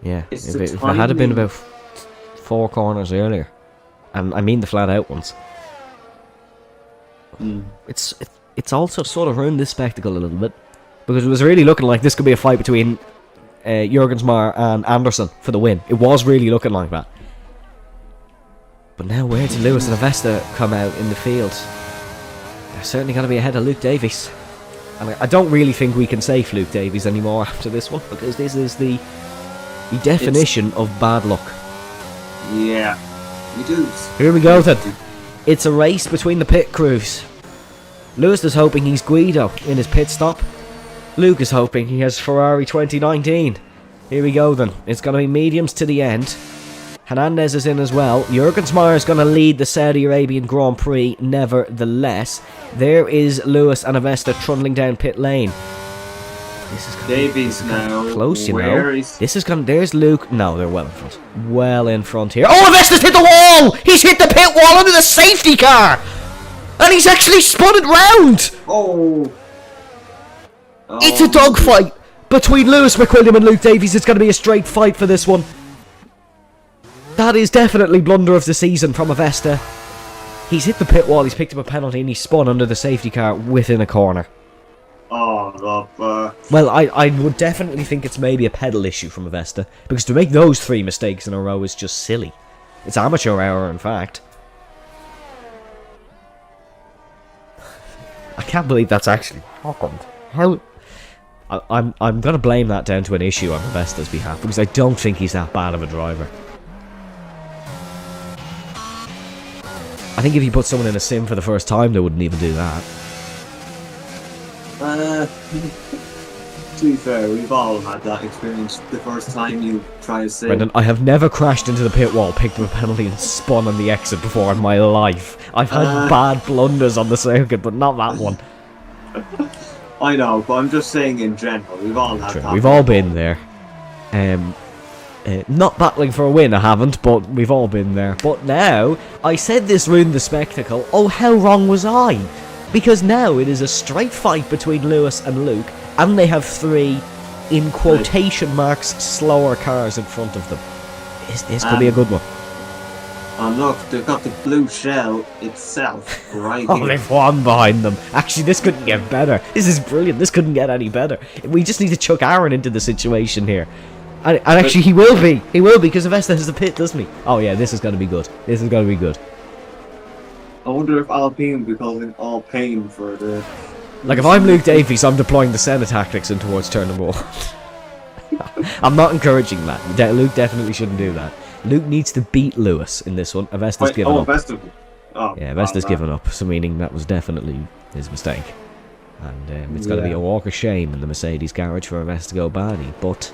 Yeah, if it had been about 4 corners earlier, and I mean the flat out ones. It's also sort of ruined this spectacle a little bit, because it was really looking like this could be a fight between Jurgensmeyer and Anderson for the win. It was really looking like that. But now where did Lewis and Avesta come out in the field? They're certainly going to be ahead of Luke Davies. And I don't really think we can save Luke Davies anymore after this one, because this is the definition of bad luck. Yeah, we do. Here we go then. It's a race between the pit crews. Lewis is hoping he's Guido in his pit stop. Luke is hoping he has Ferrari 2019. Here we go then. It's going to be mediums to the end. Hernandez is in as well. Jurgensmeyer is going to lead the Saudi Arabian Grand Prix nevertheless. There is Lewis and Avesta trundling down pit lane. This is Davies now. Close, you Where know. is... This is going. There's Luke. No, they're well in front. Well in front here. Oh, Avesta's hit the wall! He's hit the pit wall under the safety car! And he's actually spun it round! Oh. It's a dogfight between Lewis McWilliam and Luke Davies. It's going to be a straight fight for this one. That is definitely blunder of the season from Avesta. He's hit the pit wall, he's picked up a penalty, and he's spun under the safety car within a corner. Oh, well, I would definitely think it's maybe a pedal issue from Avesta, because to make those 3 mistakes in a row is just silly. It's amateur hour, in fact. I can't believe that's actually happened. How... I'm going to blame that down to an issue on Avesta's behalf, because I don't think he's that bad of a driver. I think if you put someone in a sim for the first time, they wouldn't even do that. To be fair, we've all had that experience the first time you try a sim. Brendan, I have never crashed into the pit wall, picked up a penalty and spun on the exit before in my life. I've had bad blunders on the circuit, but not that one. I know, but I'm just saying in general, we've all had that. We've all been there. Not battling for a win, I haven't, but we've all been there. But now, I said this ruined the spectacle. Oh, how wrong was I? Because now it is a straight fight between Lewis and Luke, and they have 3, in quotation marks, slower cars in front of them. This could be a good one. And look, they've got the blue shell itself right Oh, here. they've one behind them. Actually, this couldn't get better. This is brilliant. This couldn't get any better. We just need to chuck Aaron into the situation here. And actually, he will be. He will be, because Avesta has the pit, doesn't he? Oh, yeah, this is going to be good. This is going to be good. I wonder if Alpine will be causing all pain for the... Like, if I'm Luke Davies, I'm deploying the Senna tactics in towards turn number 1. I'm not encouraging that. Luke definitely shouldn't do that. Luke needs to beat Lewis in this one. Avesta's given up. Avesta's given up, so meaning that was definitely his mistake. And it's going to be a walk of shame in the Mercedes garage for Avesta to go badly. But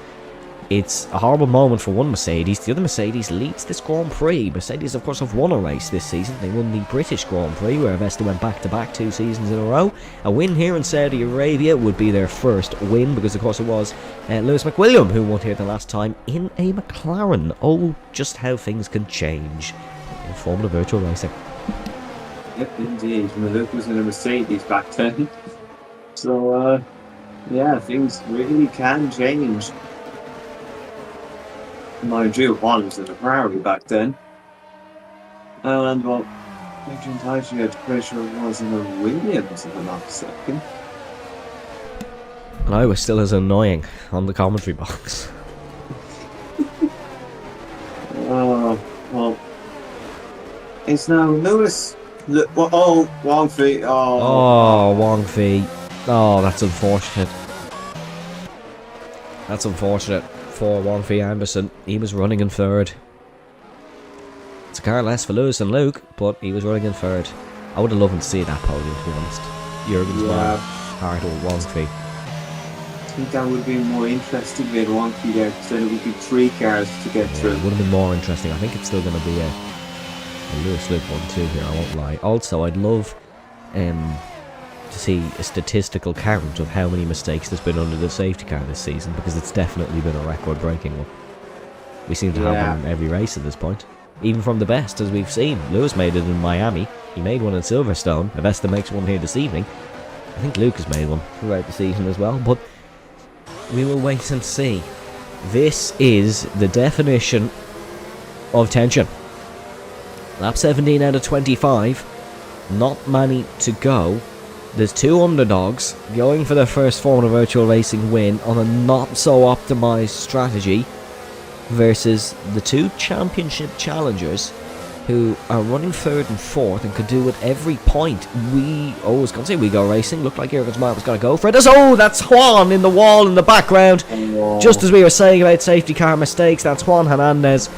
it's a horrible moment for one Mercedes. The other Mercedes leads this Grand Prix. Mercedes, of course, have won a race this season. They won the British Grand Prix, where Vesta went back-to-back 2 seasons in a row. A win here in Saudi Arabia would be their first win, because, of course, it was Lewis McWilliam who won here the last time in a McLaren. Oh, just how things can change in Formula Virtual Racing. Yep, indeed. Luke was in a Mercedes back then. So, yeah, things really can change. Mind you, Juan was in a Ferrari back then. And, well, Adrian Teicher had pressure was in a Williams in the last second. And I was still as annoying on the commentary box. Well, it's now Lewis. Wrong feet. Oh, Wong Fei. Oh, that's unfortunate. That's unfortunate for Wong Fei Anderson. He was running in third. It's a car less for Lewis and Luke, but he was running in third. I would have loved to see that podium, to be honest. Jurgen's man, Hartle, Wong Fei. I think that would be more interesting if we had Wong Fei there, because then it would be 3 cars to get through. It would have been more interesting. I think it's still going to be a Lewis Luke 1-2 here, I won't lie. Also, I'd love to see a statistical count of how many mistakes there's been under the safety car this season, because it's definitely been a record-breaking one. We seem to have one in every race at this point. Even from the best, as we've seen. Lewis made it in Miami. He made one in Silverstone. Vesta makes one here this evening. I think Luke has made one throughout the season as well, but we will wait and see. This is the definition of tension. Lap 17 out of 25. Not many to go. There's 2 underdogs going for their first Formula Virtual Racing win on a not so optimised strategy versus the 2 championship challengers who are running 3rd and 4th and could do at every point. I was going to say We Go Racing. Looked like Jurgen's Mark was going to go for it. That's Juan in the wall in the background. Oh. Just as we were saying about safety car mistakes, that's Juan Hernandez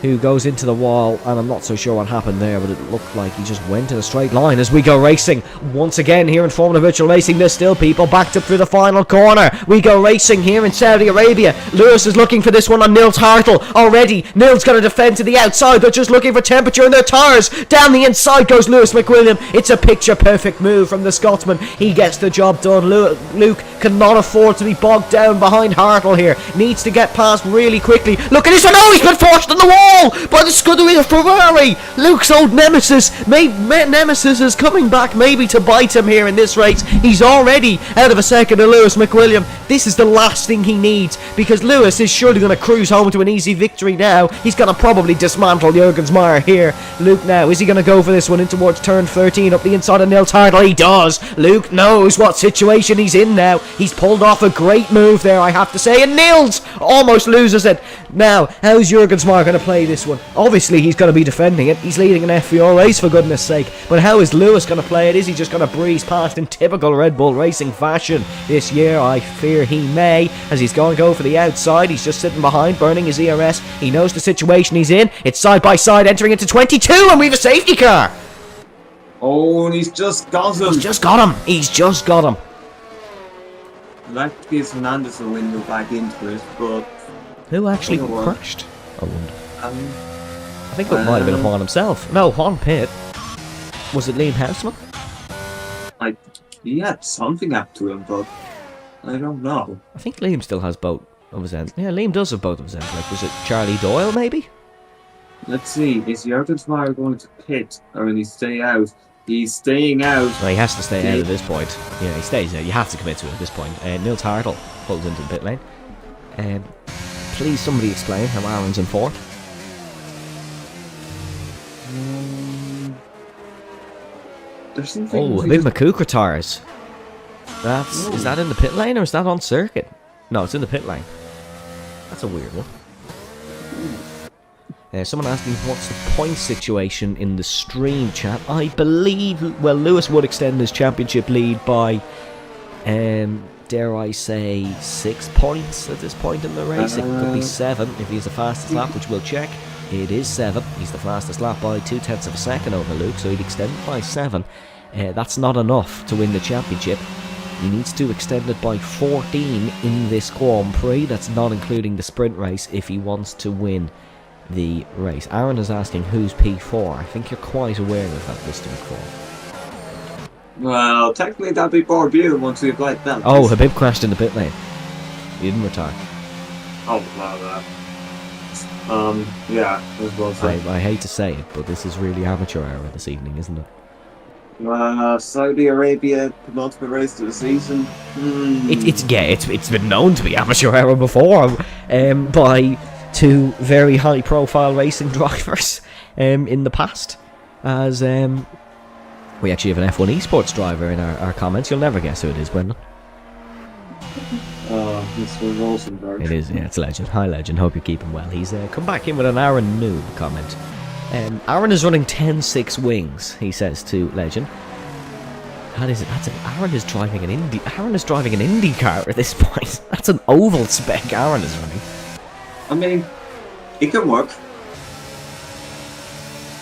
who goes into the wall, and I'm not so sure what happened there, but it looked like he just went in a straight line as We Go Racing. Once again here in Formula Virtual Racing, there's still people backed up through the final corner. We Go Racing here in Saudi Arabia. Lewis is looking for this one on Nils Hartle already. Nils got to defend to the outside. They're just looking for temperature in their tyres. Down the inside goes Lewis McWilliam. It's a picture-perfect move from the Scotsman. He gets the job done. Luke cannot afford to be bogged down behind Hartle here. Needs to get past really quickly. Look at this one. Oh, he's been forced on the wall by the scudery of Ferrari. Luke's old nemesis. Nemesis is coming back maybe to bite him here in this race. He's already out of a second of Lewis McWilliam. This is the last thing he needs, because Lewis is surely going to cruise home to an easy victory now. He's going to probably dismantle Jurgen's Meyer here. Luke now, is he going to go for this one in towards turn 13 up the inside of Nils Hartle? He does. Luke knows what situation he's in now. He's pulled off a great move there, I have to say, and Nils almost loses it. Now, how's Jurgen's Meyer going to play this one? Obviously, he's going to be defending it. He's leading an FVR race, for goodness sake. But how is Lewis going to play it? Is he just going to breeze past in typical Red Bull Racing fashion this year? I fear he may, as he's going to go for the outside. He's just sitting behind, burning his ERS. He knows the situation he's in. It's side by side, entering into 22, and we have a safety car. Oh, and he's just got him. He's just got him. That gives Hernandez a window back into it, but who actually crashed? I wonder. I think it might have been Juan himself. No, Juan Pitt. Was it Liam Houseman? He had something happen to him, but I don't know. I think Liam still has both of his ends. Yeah, Liam does have both of his ends. Like, was it Charlie Doyle, maybe? Let's see. Is Jurgen's Meyer going to pit, or will he stay out? He's staying out. No, he has to stay out at this point. Yeah, he stays out. You have to commit to it at this point. Nils Hartle pulls into the pit lane. Please, somebody explain how Aaron's in 4th. There's something. Oh, big McCooker tyres. Is that in the pit lane or is that on circuit? No, it's in the pit lane. That's a weird one. Someone asked me what's the point situation in the stream chat. I believe, well, Lewis would extend his championship lead by, dare I say, 6 points at this point in the race. It could be 7 if he's the fastest lap, which we'll check. It is 7. He's the fastest lap by 0.2 of a second over Luke, so he'd extend by 7. That's not enough to win the championship. He needs to extend it by 14 in this Grand Prix. That's not including the sprint race if he wants to win the race. Aaron is asking who's P4. I think you're quite aware of that, Mr. McFall. Well, technically that'd be Barbeau once we've like that. Oh, Habib crashed in the pit lane. He didn't retire. Oh, wow, yeah, as well. I hate to say it, but this is really amateur hour this evening, isn't it? Saudi Arabia, penultimate race of the season. It's been known to be amateur hour before by two very high profile racing drivers in the past. As we actually have an F1 esports driver in our comments. You'll never guess who it is, Brendan. Mr. Rosenberg. It is, yeah, it's Legend. Hi Legend, hope you're keeping well. He's come back in with an Aaron noob comment. Aaron is running 10.6 wings, he says to Legend. Aaron is driving an Indy car at this point. That's an oval spec Aaron is running. I mean, it can work.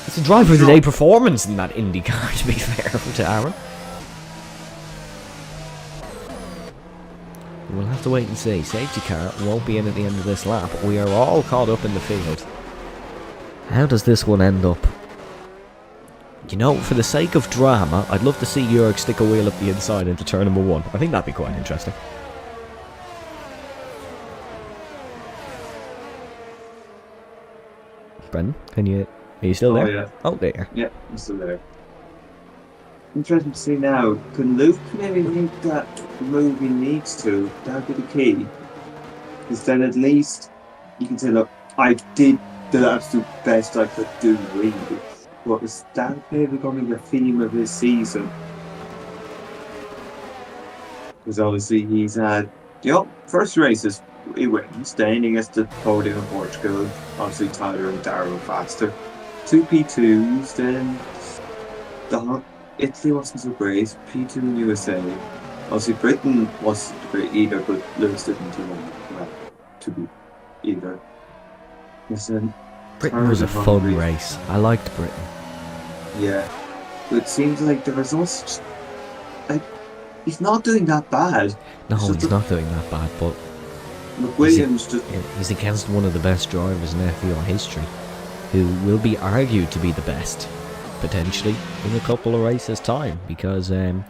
It's a driver of the day performance in that Indy car, to be fair to Aaron. We'll have to wait and see. Safety car won't be in at the end of this lap. We are all caught up in the field. How does this one end up? You know, for the sake of drama, I'd love to see Jörg stick a wheel up the inside into turn number 1. I think that'd be quite interesting. Brendan, are you still there? Oh, yeah. Oh, there. Yeah, I'm still there. Interesting to see now. Can Luke maybe make that move he needs to? That'd be the key. Because then at least you can say, look, I did the absolute best I could do, really. But is that maybe going to be the theme of his season? Because obviously he's had, first races he wins, then he gets the podium in Portugal. Obviously Tyler and Darrow faster. 2 P2s, then Italy wasn't so great. P2 in USA. Obviously Britain wasn't great either, but Lewis didn't do well to be either. Britain was a fun race. I liked Britain. Yeah. But it seems like the results just, he's not doing that bad. No, he's not doing that bad, but McWilliams he's against one of the best drivers in FVR history, who will be argued to be the best, potentially, in a couple of races' time, because he's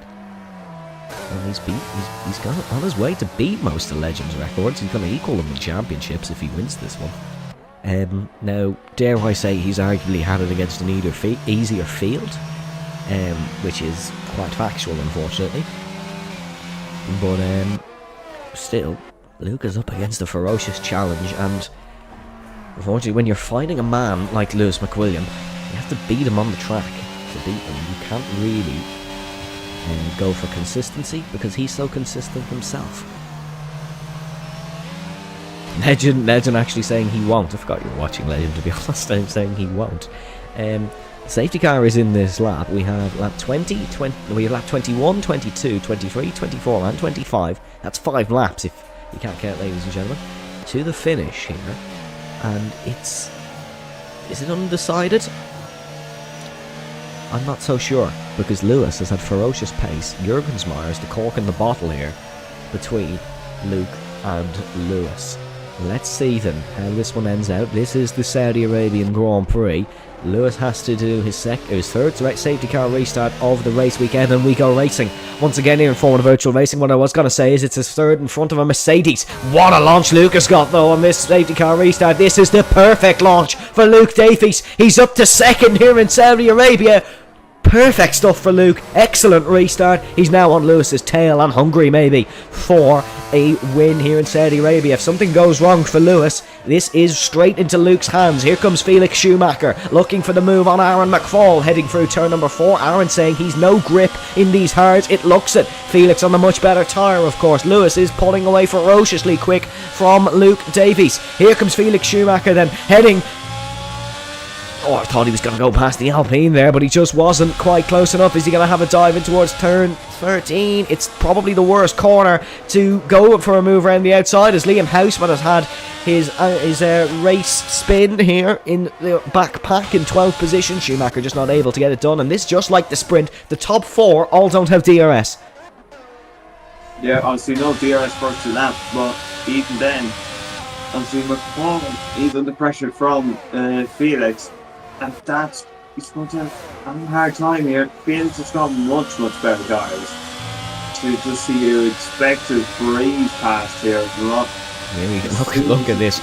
got on his way to beat most of Legends' records. He's going to equal them in championships if he wins this one. Now, dare I say, he's arguably had it against an easier field, which is quite factual, unfortunately. But still, Luke is up against a ferocious challenge, and unfortunately, when you're fighting a man like Lewis McWilliam, you have to beat him on the track to beat him. You can't really go for consistency because he's so consistent himself. Legend actually saying he won't. I forgot you were watching Legend, to be honest. I'm saying he won't. Safety car is in this lap. We have lap 20, we have lap 21, 22, 23, 24 and 25. That's 5 laps if you can't count, ladies and gentlemen, to the finish here. And is it undecided? I'm not so sure, because Lewis has had ferocious pace. Jürgensmeyer is the cork in the bottle here between Luke and Lewis. Let's see then how this one ends out. This is the Saudi Arabian Grand Prix. Lewis has to do his third safety car restart of the race weekend, and we go racing once again here in Formula Virtual Racing. What I was going to say is it's his third in front of a Mercedes. What a launch Luke has got though on this safety car restart. This is the perfect launch for Luke Davies. He's up to second here in Saudi Arabia. Perfect stuff for Luke. Excellent restart. He's now on Lewis's tail and hungry maybe for a win here in Saudi Arabia. If something goes wrong for Lewis, this is straight into Luke's hands. Here comes Felix Schumacher looking for the move on Aaron McFall heading through turn number 4. Aaron saying he's no grip in these hards. It looks it. Felix on the much better tyre, of course. Lewis is pulling away ferociously quick from Luke Davies. Here comes Felix Schumacher then heading. Oh, I thought he was going to go past the Alpine there, but he just wasn't quite close enough. Is he going to have a dive in towards turn 13? It's probably the worst corner to go for a move around the outside, as Liam Houseman has had his race spin here in the back pack in 12th position. Schumacher just not able to get it done, and this, just like the sprint, the top 4 all don't have DRS. Yeah, obviously no DRS first to lap, but even then, obviously McFall, he's under pressure from Felix, and that's he's going to have a hard time here. Felix has got much better tyres. To just see you expect to breeze past here as well. Really, look at this.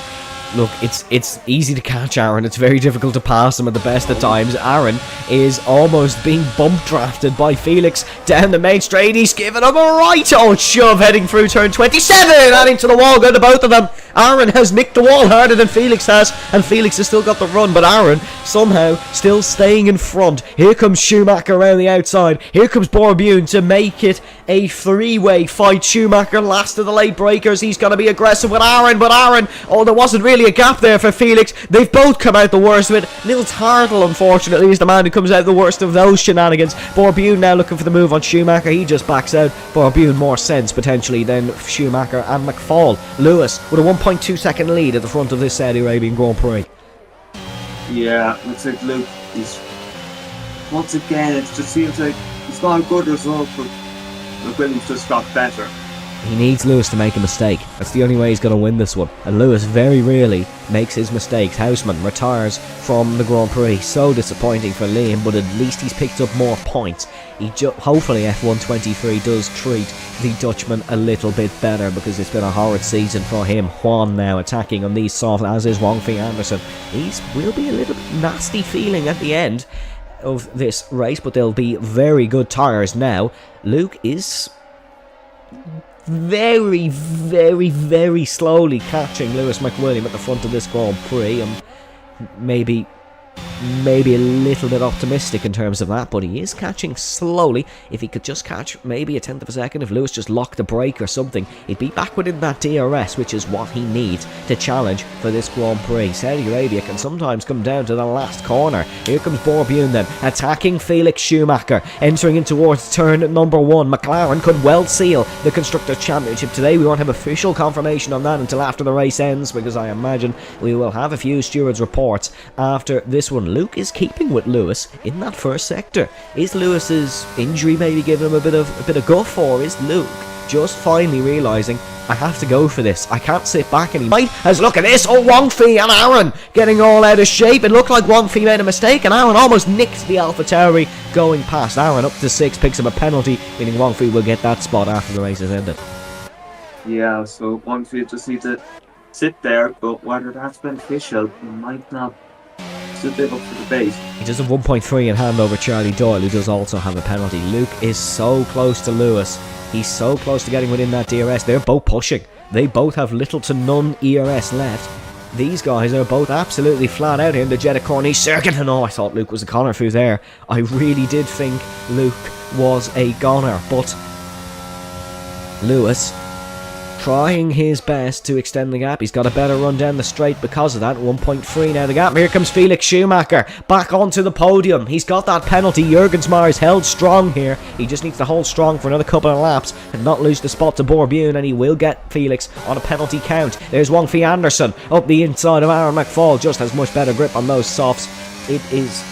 Look, it's easy to catch Aaron. It's very difficult to pass him at the best of times. Aaron is almost being bump drafted by Felix down the main straight. He's giving him a right old shove heading through turn 27, adding to the wall. Go to both of them. Aaron has nicked the wall harder than Felix has, and Felix has still got the run, but Aaron somehow still staying in front. Here comes Schumacher around the outside. Here comes Borbune to make it a three-way fight. Schumacher, last of the late breakers. He's going to be aggressive with Aaron, but Aaron, oh, there wasn't really a gap there for Felix. They've both come out the worst of it. Nils Hartl, unfortunately, is the man who comes out the worst of those shenanigans. Borbune now looking for the move on Schumacher. He just backs out. Borbune more sense potentially than Schumacher and McFall. Lewis with a 1.2 second lead at the front of this Saudi Arabian Grand Prix. Yeah, looks like Luke, he's once again, it just seems like it's not a good result, but McWilliams just got better. He needs Lewis to make a mistake. That's the only way he's going to win this one. And Lewis very rarely makes his mistakes. Houseman retires from the Grand Prix. So disappointing for Liam, but at least he's picked up more points. Hopefully F1 23 does treat the Dutchman a little bit better, because it's been a horrid season for him. Juan now attacking on these soft, as is Wong-Fei Anderson. Will be a little bit nasty feeling at the end of this race, but they'll be very good tyres now. Luke is very slowly catching Lewis McWilliam at the front of this Grand Prix, and maybe a little bit optimistic in terms of that, but he is catching slowly. If he could just catch maybe a tenth of a second, if Lewis just locked a brake or something, he'd be back within that DRS, which is what he needs to challenge for this Grand Prix. Saudi Arabia can sometimes come down to the last corner. Here comes Borbune then, attacking Felix Schumacher, entering in towards turn number 1. McLaren could well seal the Constructors' Championship today. We won't have official confirmation on that until after the race ends, because I imagine we will have a few stewards' reports after this one. Luke is keeping with Lewis in that first sector. Is Lewis's injury maybe giving him a bit of guff, or is Luke just finally realising, I have to go for this, I can't sit back anymore? As look at this, oh, Wong-Fei and Aaron getting all out of shape. It looked like Wong-Fei made a mistake, and Aaron almost nicked the AlphaTauri going past. Aaron up to 6, picks up a penalty, meaning Wong-Fei will get that spot after the race has ended. Yeah, so Wong-Fei just needs to sit there, but whether that's beneficial, he might not live up to the base. He does have 1.3 in hand over Charlie Doyle, who does also have a penalty. Luke is so close to Lewis. He's so close to getting within that DRS. They're both pushing. They both have little to none ERS left. These guys are both absolutely flat out here in the Jeddah Corniche circuit. And oh, I thought Luke was a goner through there. I really did think Luke was a goner, but Lewis trying his best to extend the gap. He's got a better run down the straight because of that. 1.3 now the gap. Here comes Felix Schumacher back onto the podium. He's got that penalty. Jurgensmajer's held strong here. He just needs to hold strong for another couple of laps and not lose the spot to Borbune, and he will get Felix on a penalty count. There's Wong-Fei Anderson up the inside of Aaron McFall. Just has much better grip on those softs. It is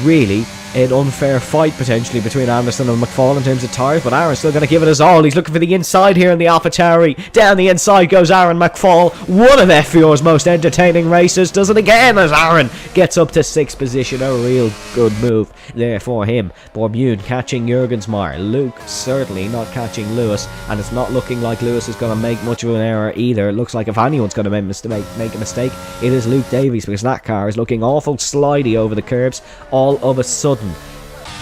really an unfair fight potentially between Anderson and McFall in terms of tyres, but Aaron's still going to give it his all. He's looking for the inside here in the AlphaTauri. Down the inside goes Aaron McFall. One of FVR's most entertaining races. Does it again as Aaron gets up to 6th position. A real good move there for him. Borbune catching Jurgensmajer. Luke certainly not catching Lewis, and it's not looking like Lewis is going to make much of an error either. It looks like if anyone's going to make a mistake, it is Luke Davies, because that car is looking awful slidey over the curbs all of a sudden.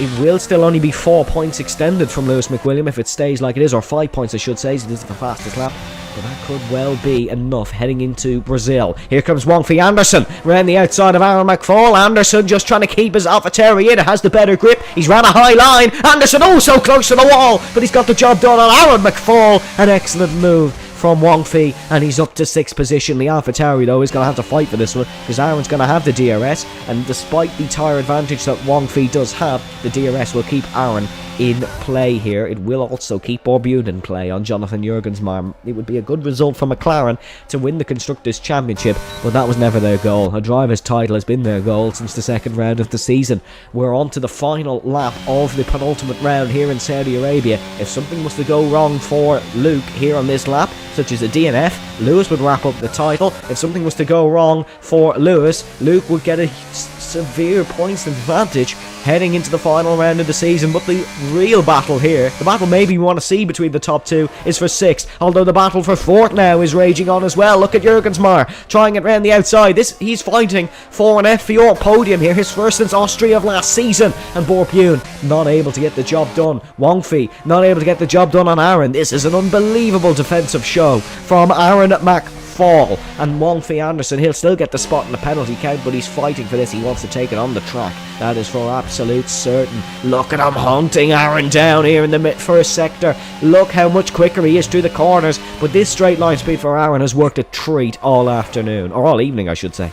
It will still only be 4 points extended from Lewis McWilliam if it stays like it is, or 5 points I should say, as it is the fastest lap. But that could well be enough heading into Brazil. Here comes Wong-Fei Anderson around the outside of Aaron McFall. Anderson just trying to keep his AlphaTauri in. It has the better grip. He's ran a high line. Anderson so close to the wall, but he's got the job done on Aaron McFall. An excellent move from Wong Fei, and he's up to 6th position. The AlphaTauri, though, is going to have to fight for this one, because Aaron's going to have the DRS, and despite the tyre advantage that Wong Fei does have, the DRS will keep Aaron in play here. It will also keep Orbune in play on Jonathan Jurgensmeyer. It would be a good result for McLaren to win the Constructors' Championship, but that was never their goal. A driver's title has been their goal since the second round of the season. We're on to the final lap of the penultimate round here in Saudi Arabia. If something was to go wrong for Luke here on this lap, such as a DNF, Lewis would wrap up the title. If something was to go wrong for Lewis, Luke would get a severe points advantage heading into the final round of the season. But the real battle here, the battle maybe we want to see between the top two, is for 6th, although the battle for 4th now is raging on as well. Look at Jurgensmeyer trying it round the outside. He's fighting for an FVR podium here, his first since Austria of last season, and Borbune not able to get the job done. Wong Fei not able to get the job done on Aaron. This is an unbelievable defensive show from Aaron McFall, and Wong Fei Anderson, he'll still get the spot in the penalty count, but he's fighting for this. He wants to take it on the track, that is for absolute certain. Look at him hunting Aaron down here in the first sector. Look how much quicker he is through the corners, but this straight line speed for Aaron has worked a treat all afternoon, or all evening I should say.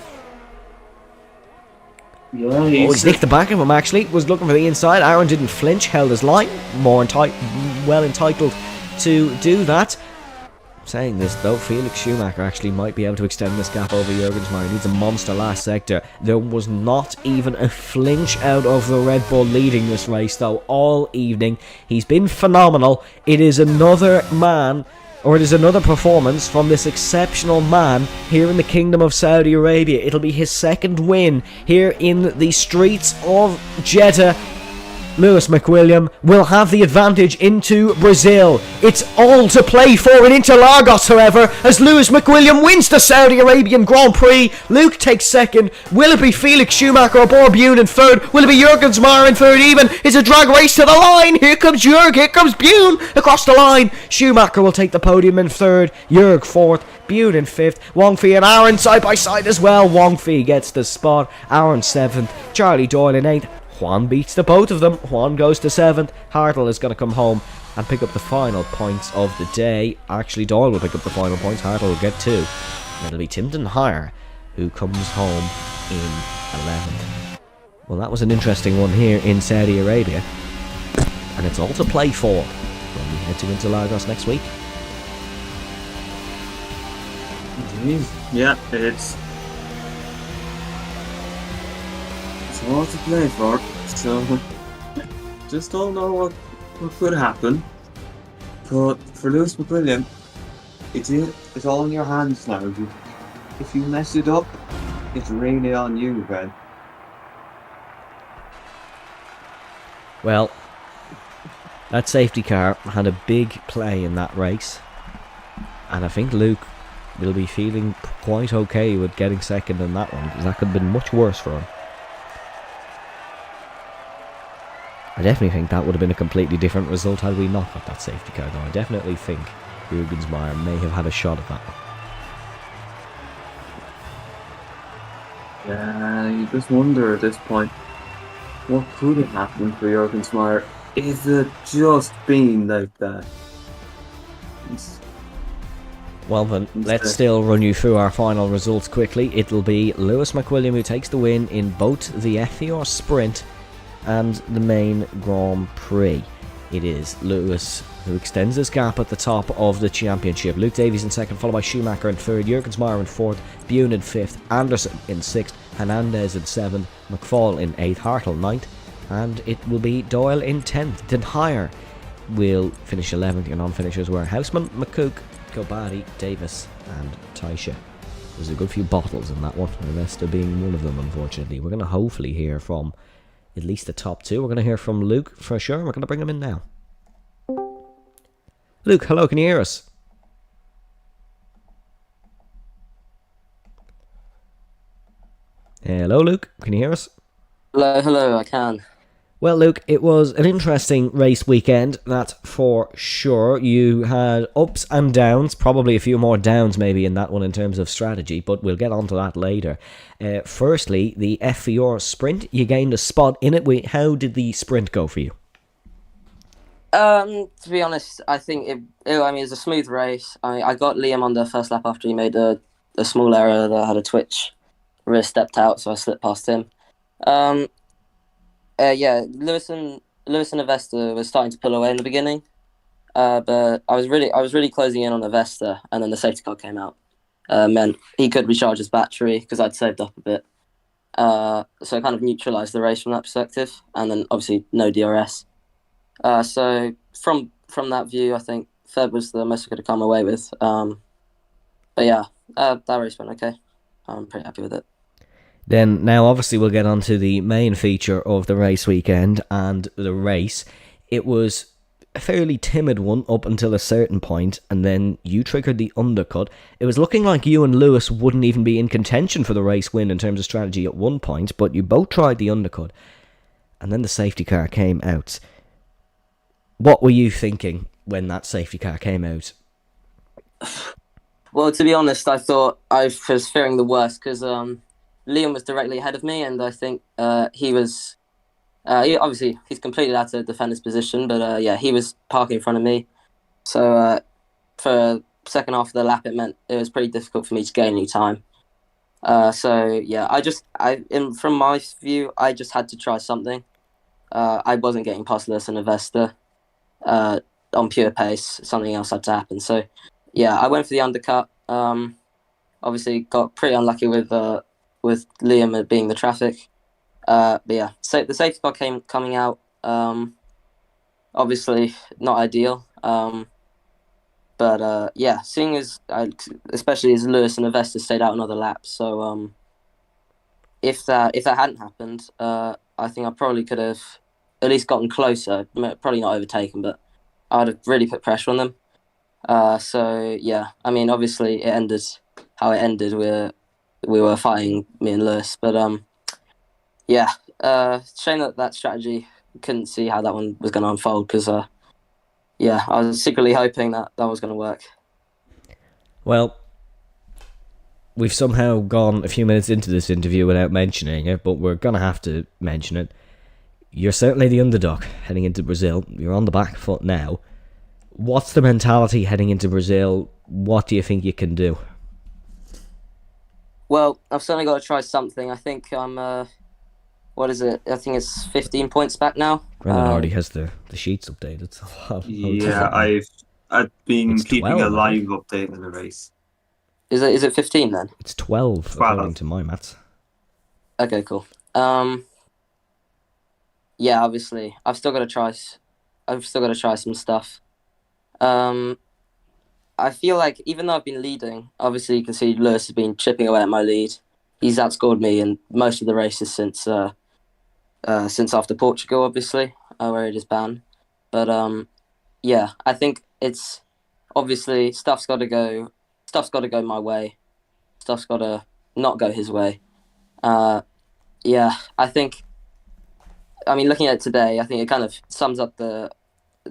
Yeah, He's nicked the back of him actually, was looking for the inside. Aaron didn't flinch, held his line, well entitled to do that. Saying this though, Felix Schumacher actually might be able to extend this gap over Jurgensmeyer. He needs a monster last sector. There was not even a flinch out of the Red Bull leading this race though all evening. He's been phenomenal. It is another performance from this exceptional man here in the Kingdom of Saudi Arabia. It'll be his second win here in the streets of Jeddah. Lewis McWilliam will have the advantage into Brazil. It's all to play for in Interlagos, however, as Lewis McWilliam wins the Saudi Arabian Grand Prix. Luke takes second. Will it be Felix Schumacher or Borbune in third? Will it be Jurgensmeyer in third even? It's a drag race to the line. Here comes Jurg, here comes Bune across the line. Schumacher will take the podium in third. Jurg fourth. Bune in 5th, Wong Fei and Aaron side by side as well. Wong Fei gets the spot, Aaron 7th, Charlie Doyle in 8th. Juan beats the both of them. Juan goes to 7th. Hartl is going to come home and pick up the final points of the day. Actually, Doyle will pick up the final points. Hartl will get 2. And it'll be Timden Hire who comes home in 11th. Well, that was an interesting one here in Saudi Arabia. And it's all to play for when we head to Interlagos next week. Indeed. Yeah, it's all to play for, so just don't know what could happen. But for Lewis McWilliam, it's all in your hands now. If you mess it up, it's really on you, Ben. Well, that safety car had a big play in that race, and I think Luke will be feeling quite okay with getting second in that one, because that could have been much worse for him. I definitely think that would have been a completely different result had we not got that safety car, though. I definitely think Jurgensmeyer may have had a shot at that one. Yeah, you just wonder at this point, what could have happened for Jurgensmeyer if it just been like that? Well then, let's still run you through our final results quickly. It'll be Lewis McWilliam who takes the win in both the FVR Sprint and the main Grand Prix. It is Lewis who extends his gap at the top of the championship. Luke Davies in 2nd, followed by Schumacher in 3rd, Jurgensmeyer in 4th, Bune in 5th, Anderson in 6th, Hernandez in 7th, McFall in 8th, Hartl 9th, and it will be Doyle in 10th. Den Hire will finish 11th. Your non-finishers were Houseman, McCook, Kobadi, Davis and Taisha. There's a good few bottles in that one, Arresta being one of them, unfortunately. We're going to hopefully hear from at least the top 2. We're going to hear from Luke for sure. We're going to bring him in now. Luke, hello, can you hear us? Hello, Luke, can you hear us? Hello, I can. Well, Luke, it was an interesting race weekend, that's for sure. You had ups and downs, probably a few more downs maybe in that one in terms of strategy, but we'll get onto that later. Firstly, the FVR Sprint, you gained a spot in it. How did the sprint go for you? To be honest, I think I mean, it was a smooth race. I got Liam on the first lap after he made a small error that had a twitch. Rear stepped out, so I slipped past him. Um, yeah, Lewis and Avesta were starting to pull away in the beginning. But I was really closing in on Avesta, and then the safety car came out. Meant he could recharge his battery because I'd saved up a bit. So it kind of neutralised the race from that perspective, and then obviously no DRS. So from that view, I think third was the most I could have come away with. But yeah, that race went okay. I'm pretty happy with it. Then now obviously we'll get on to the main feature of the race weekend and the race. It was a fairly timid one up until a certain point, and then you triggered the undercut. It was looking like you and Lewis wouldn't even be in contention for the race win in terms of strategy at one point, but you both tried the undercut, and then the safety car came out. What were you thinking when that safety car came out? Well, to be honest, I thought I was fearing the worst because Liam was directly ahead of me, and I think he was. Obviously, he's completely out of defend his position, but yeah, he was parking in front of me. So for second half of the lap, it meant it was pretty difficult for me to gain any time. So yeah, from my view, I just had to try something. I wasn't getting past Lewis and Avesta on pure pace. Something else had to happen. So yeah, I went for the undercut. Obviously, got pretty unlucky with Liam being the traffic. But yeah, so the safety car coming out. Obviously not ideal. But yeah, seeing as especially as Lewis and Avesta stayed out another lap, so if that hadn't happened, I think I probably could have at least gotten closer. Probably not overtaken, but I'd have really put pressure on them. So yeah, I mean, obviously it ended how it ended. We were fighting, me and Lewis, but yeah, shame that strategy couldn't see how that one was going to unfold because yeah, I was secretly hoping that was going to work. Well, we've somehow gone a few minutes into this interview without mentioning it, but we're going to have to mention it. You're certainly the underdog heading into Brazil. You're on the back foot now. What's the mentality heading into Brazil? What do you think you can do? Well, I've certainly got to try something. I think I'm, what is it? I think it's 15 points back now. Brendan already has the sheets updated. Yeah, I've been keeping 12, a live update in the race. Is it 15 then? It's 12 according to my maths. Okay, cool. Yeah, obviously, I've still got to try some stuff. I feel like even though I've been leading, obviously you can see Lewis has been chipping away at my lead. He's outscored me in most of the races since after Portugal, obviously, where it is banned. But yeah, I think it's obviously stuff's got to go my way. Stuff's got to not go his way. Yeah, I think. I mean, looking at it today, I think it kind of sums up the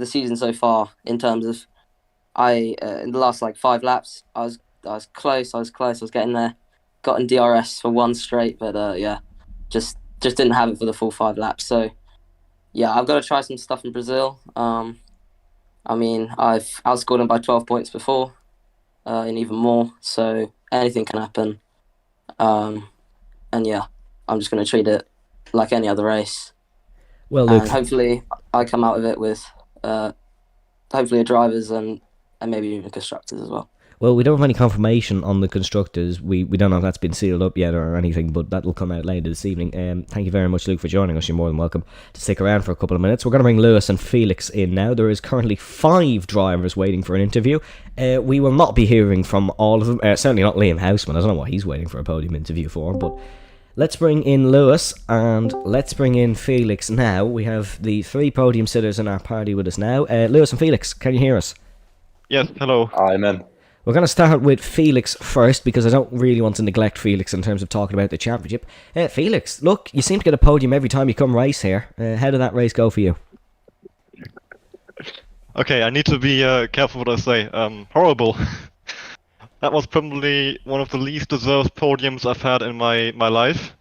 season so far in terms of in the last like 5 laps, I was close. I was getting there. Got in DRS for one straight, but yeah, just didn't have it for the full 5 laps. So yeah, I've got to try some stuff in Brazil. I mean, I've outscored him by 12 points before, and even more. So anything can happen. And yeah, I'm just going to treat it like any other race. Well, look, and hopefully I come out of it with hopefully drivers and maybe even constructors as well. Well, we don't have any confirmation on the constructors. We don't know if that's been sealed up yet or anything, but that will come out later this evening. Thank you very much, Luke, for joining us. You're more than welcome to stick around for a couple of minutes. We're going to bring Lewis and Felix in now. There is currently 5 drivers waiting for an interview. We will not be hearing from all of them. Certainly not Liam Houseman. I don't know what he's waiting for a podium interview for, but let's bring in Lewis and let's bring in Felix now. We have the 3 podium sitters in our party with us now. Lewis and Felix, can you hear us? Yes, hello. I'm in. We're going to start with Felix first because I don't really want to neglect Felix in terms of talking about the championship. Felix, look, you seem to get a podium every time you come race here. How did that race go for you? Okay, I need to be careful what I say. Horrible. That was probably one of the least deserved podiums I've had in my life.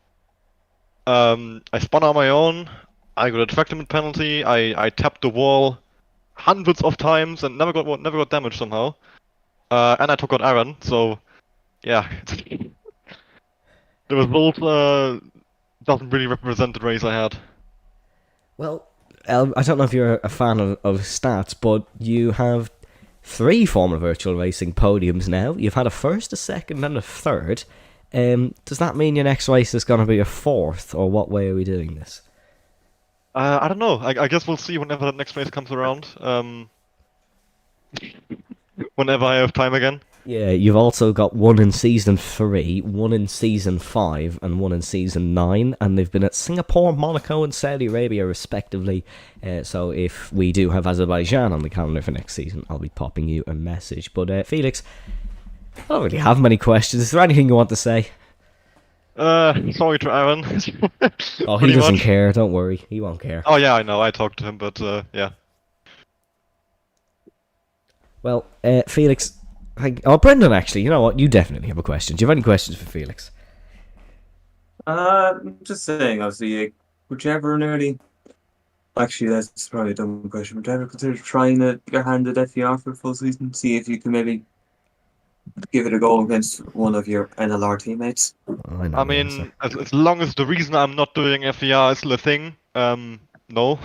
I spun on my own. I got a track limit penalty. I tapped the wall. hundreds of times and never got damaged somehow. And I took out Aaron, so yeah. The result doesn't really represent the race I had. Well, I don't know if you're a fan of stats, but you have 3 Formula Virtual Racing podiums now. You've had a first, a second, and a third. Does that mean your next race is going to be a 4th, or what way are we doing this? I don't know. I guess we'll see whenever the next race comes around. Whenever I have time again. Yeah, you've also got 1 in Season 3, 1 in Season 5, and 1 in Season 9, and they've been at Singapore, Monaco, and Saudi Arabia, respectively. So if we do have Azerbaijan on the calendar for next season, I'll be popping you a message. But Felix, I don't really have many questions. Is there anything you want to say? Sorry to Aaron. Oh, he doesn't care, don't worry. He won't care. Oh yeah, I know, I talked to him, but yeah. Well, Felix... Brendan, actually, you know what? You definitely have a question. Do you have any questions for Felix? Just saying, obviously, would you ever nearly... Actually, that's probably a dumb question. Would you ever consider trying to get your hand at FVR for a full season? See if you can maybe give it a go against one of your NLR teammates? I mean, as long as the reason I'm not doing FVR is still a thing, no.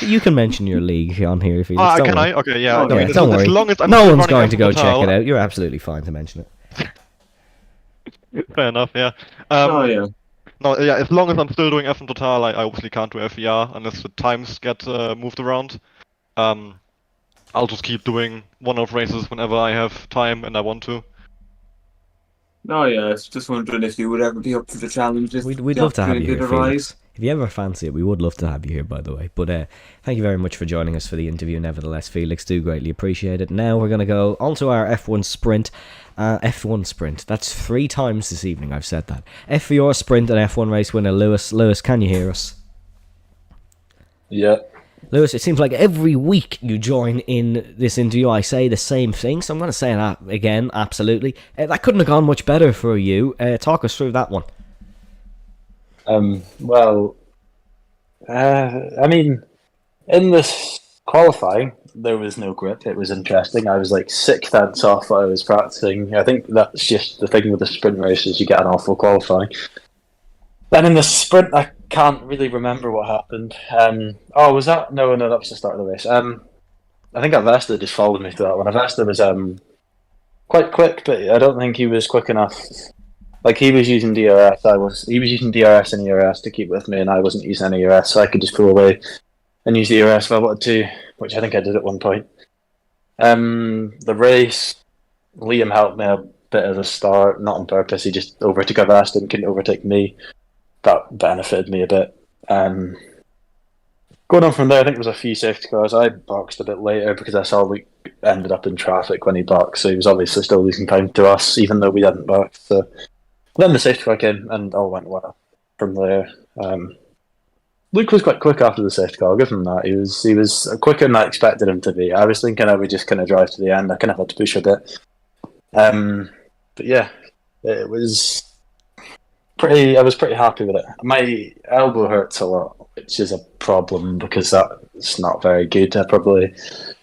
You can mention your league on here if you can I? Okay, yeah. Oh, I mean, yeah, don't worry. As long as I'm no still one's running going to go Total, check it out. You're absolutely fine to mention it. Fair enough, yeah. Yeah. No, yeah. As long as I'm still doing F1 Total, I obviously can't do FVR unless the times get moved around. I'll just keep doing one-off races whenever I have time and I want to. No, yeah, I was just wondering if you would ever be up for the challenge. We'd love to have you here, Felix. If you ever fancy it, we would love to have you here, by the way. But thank you very much for joining us for the interview, nevertheless, Felix. Do greatly appreciate it. Now we're going to go on to our F1 Sprint. F1 Sprint. That's 3 times this evening I've said that. FVR Sprint and F1 race winner Lewis. Lewis, can you hear us? Yeah. Lewis, it seems like every week you join in this interview, I say the same thing, so I'm going to say that again, absolutely. That couldn't have gone much better for you. Talk us through that one. Well, I mean, in this qualifying, there was no grip. It was interesting. I was like 6/10 off what I was practicing. I think that's just the thing with the sprint races, you get an awful qualifying. Then in the sprint, I can't really remember what happened. Was that? No, that was the start of the race. I think Avesta just followed me to that one. Avesta was quite quick, but I don't think he was quick enough. Like, he was using DRS, he was using DRS and ERS to keep with me, and I wasn't using any ERS, so I could just go away and use the ERS if I wanted to, which I think I did at one point. The race, Liam helped me a bit at the start, not on purpose, he just overtook Avast and couldn't overtake me. That benefited me a bit. Going on from there, I think there was a few safety cars. I boxed a bit later because I saw Luke ended up in traffic when he boxed, so he was obviously still losing time to us, even though we hadn't boxed, so... Then the safety car came, and all went well from there. Luke was quite quick after the safety car, I'll give him that. He was quicker than I expected him to be. I was thinking I would just kind of drive to the end. I kind of had to push a bit. But yeah, it was I was pretty happy with it. My elbow hurts a lot, which is a problem because that's not very good. I probably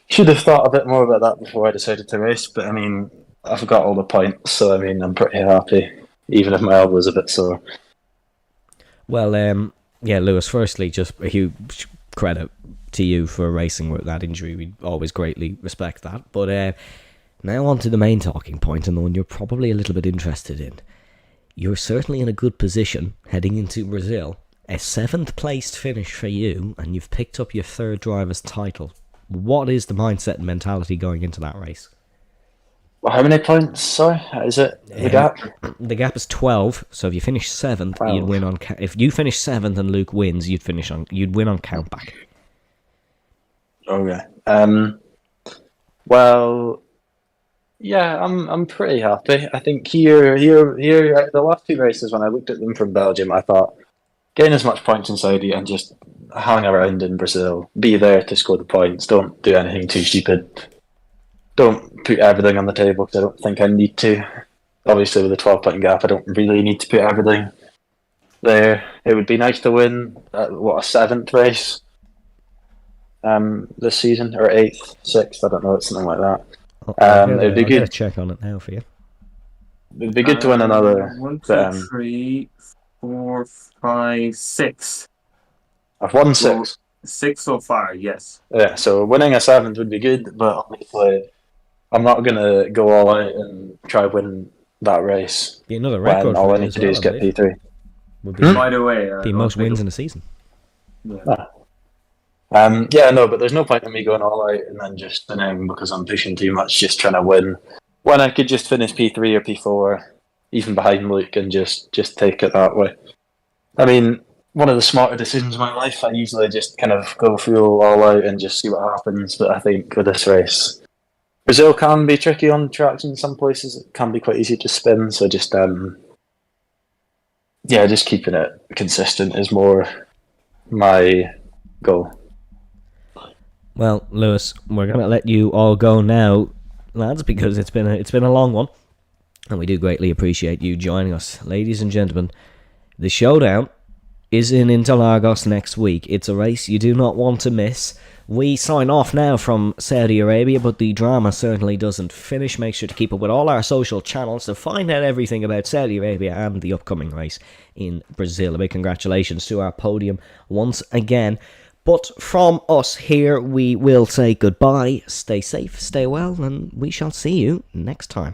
should have thought a bit more about that before I decided to race, but I mean, I've got all the points, so I mean, I'm pretty happy. Even if my elbow is a bit sore. Well, yeah, Lewis, firstly, just a huge credit to you for racing with that injury. We always greatly respect that. But now on to the main talking point, and the one you're probably a little bit interested in. You're certainly in a good position heading into Brazil. A 7th placed finish for you, and you've picked up your 3rd driver's title. What is the mindset and mentality going into that race? Well, how many points? Sorry, is it the gap? The gap is 12. So if you finish 7th, 12. you'd win on. If you finish 7th and Luke wins, you'd win on countback. Okay. Well, yeah, I'm pretty happy. I think here, the last 2 races when I looked at them from Belgium, I thought gain as much points in Saudi and just hang around in Brazil. Be there to score the points. Don't do anything too stupid. Don't put everything on the table because I don't think I need to. Obviously, with a 12-point gap, I don't really need to put everything there. It would be nice to win, a 7th race. this season, or 8th, 6th, I don't know, it's something like that. It'd be I'll get a good. check on it now for you. It'd be good to win another. 1, 2, But, 3, 4, 5, 6. I've won 6. Well, 6 so far, yes. Yeah, so winning a 7th would be good, but obviously I'm not gonna go all out and try win that race Be another record when all for I you need as to do well, is I get believe. P3. Would be By the way, the most wins in a season. Yeah. Yeah, no, but there's no point in me going all out and then just winning because I'm pushing too much, just trying to win. When I could just finish P3 or P4, even behind Luke, and just take it that way. I mean, one of the smarter decisions in my life, I usually just kind of go full all out and just see what happens, but I think with this race, Brazil can be tricky on tracks in some places. It can be quite easy to spin, so just just keeping it consistent is more my goal. Well, Lewis, we're gonna let you all go now, lads, because it's been a long one, and we do greatly appreciate you joining us, ladies and gentlemen. The showdown is in Interlagos next week. It's a race you do not want to miss. We sign off now from Saudi Arabia, but the drama certainly doesn't finish. Make sure to keep up with all our social channels to find out everything about Saudi Arabia and the upcoming race in Brazil. A big congratulations to our podium once again. But from us here, we will say goodbye, stay safe, stay well, and we shall see you next time.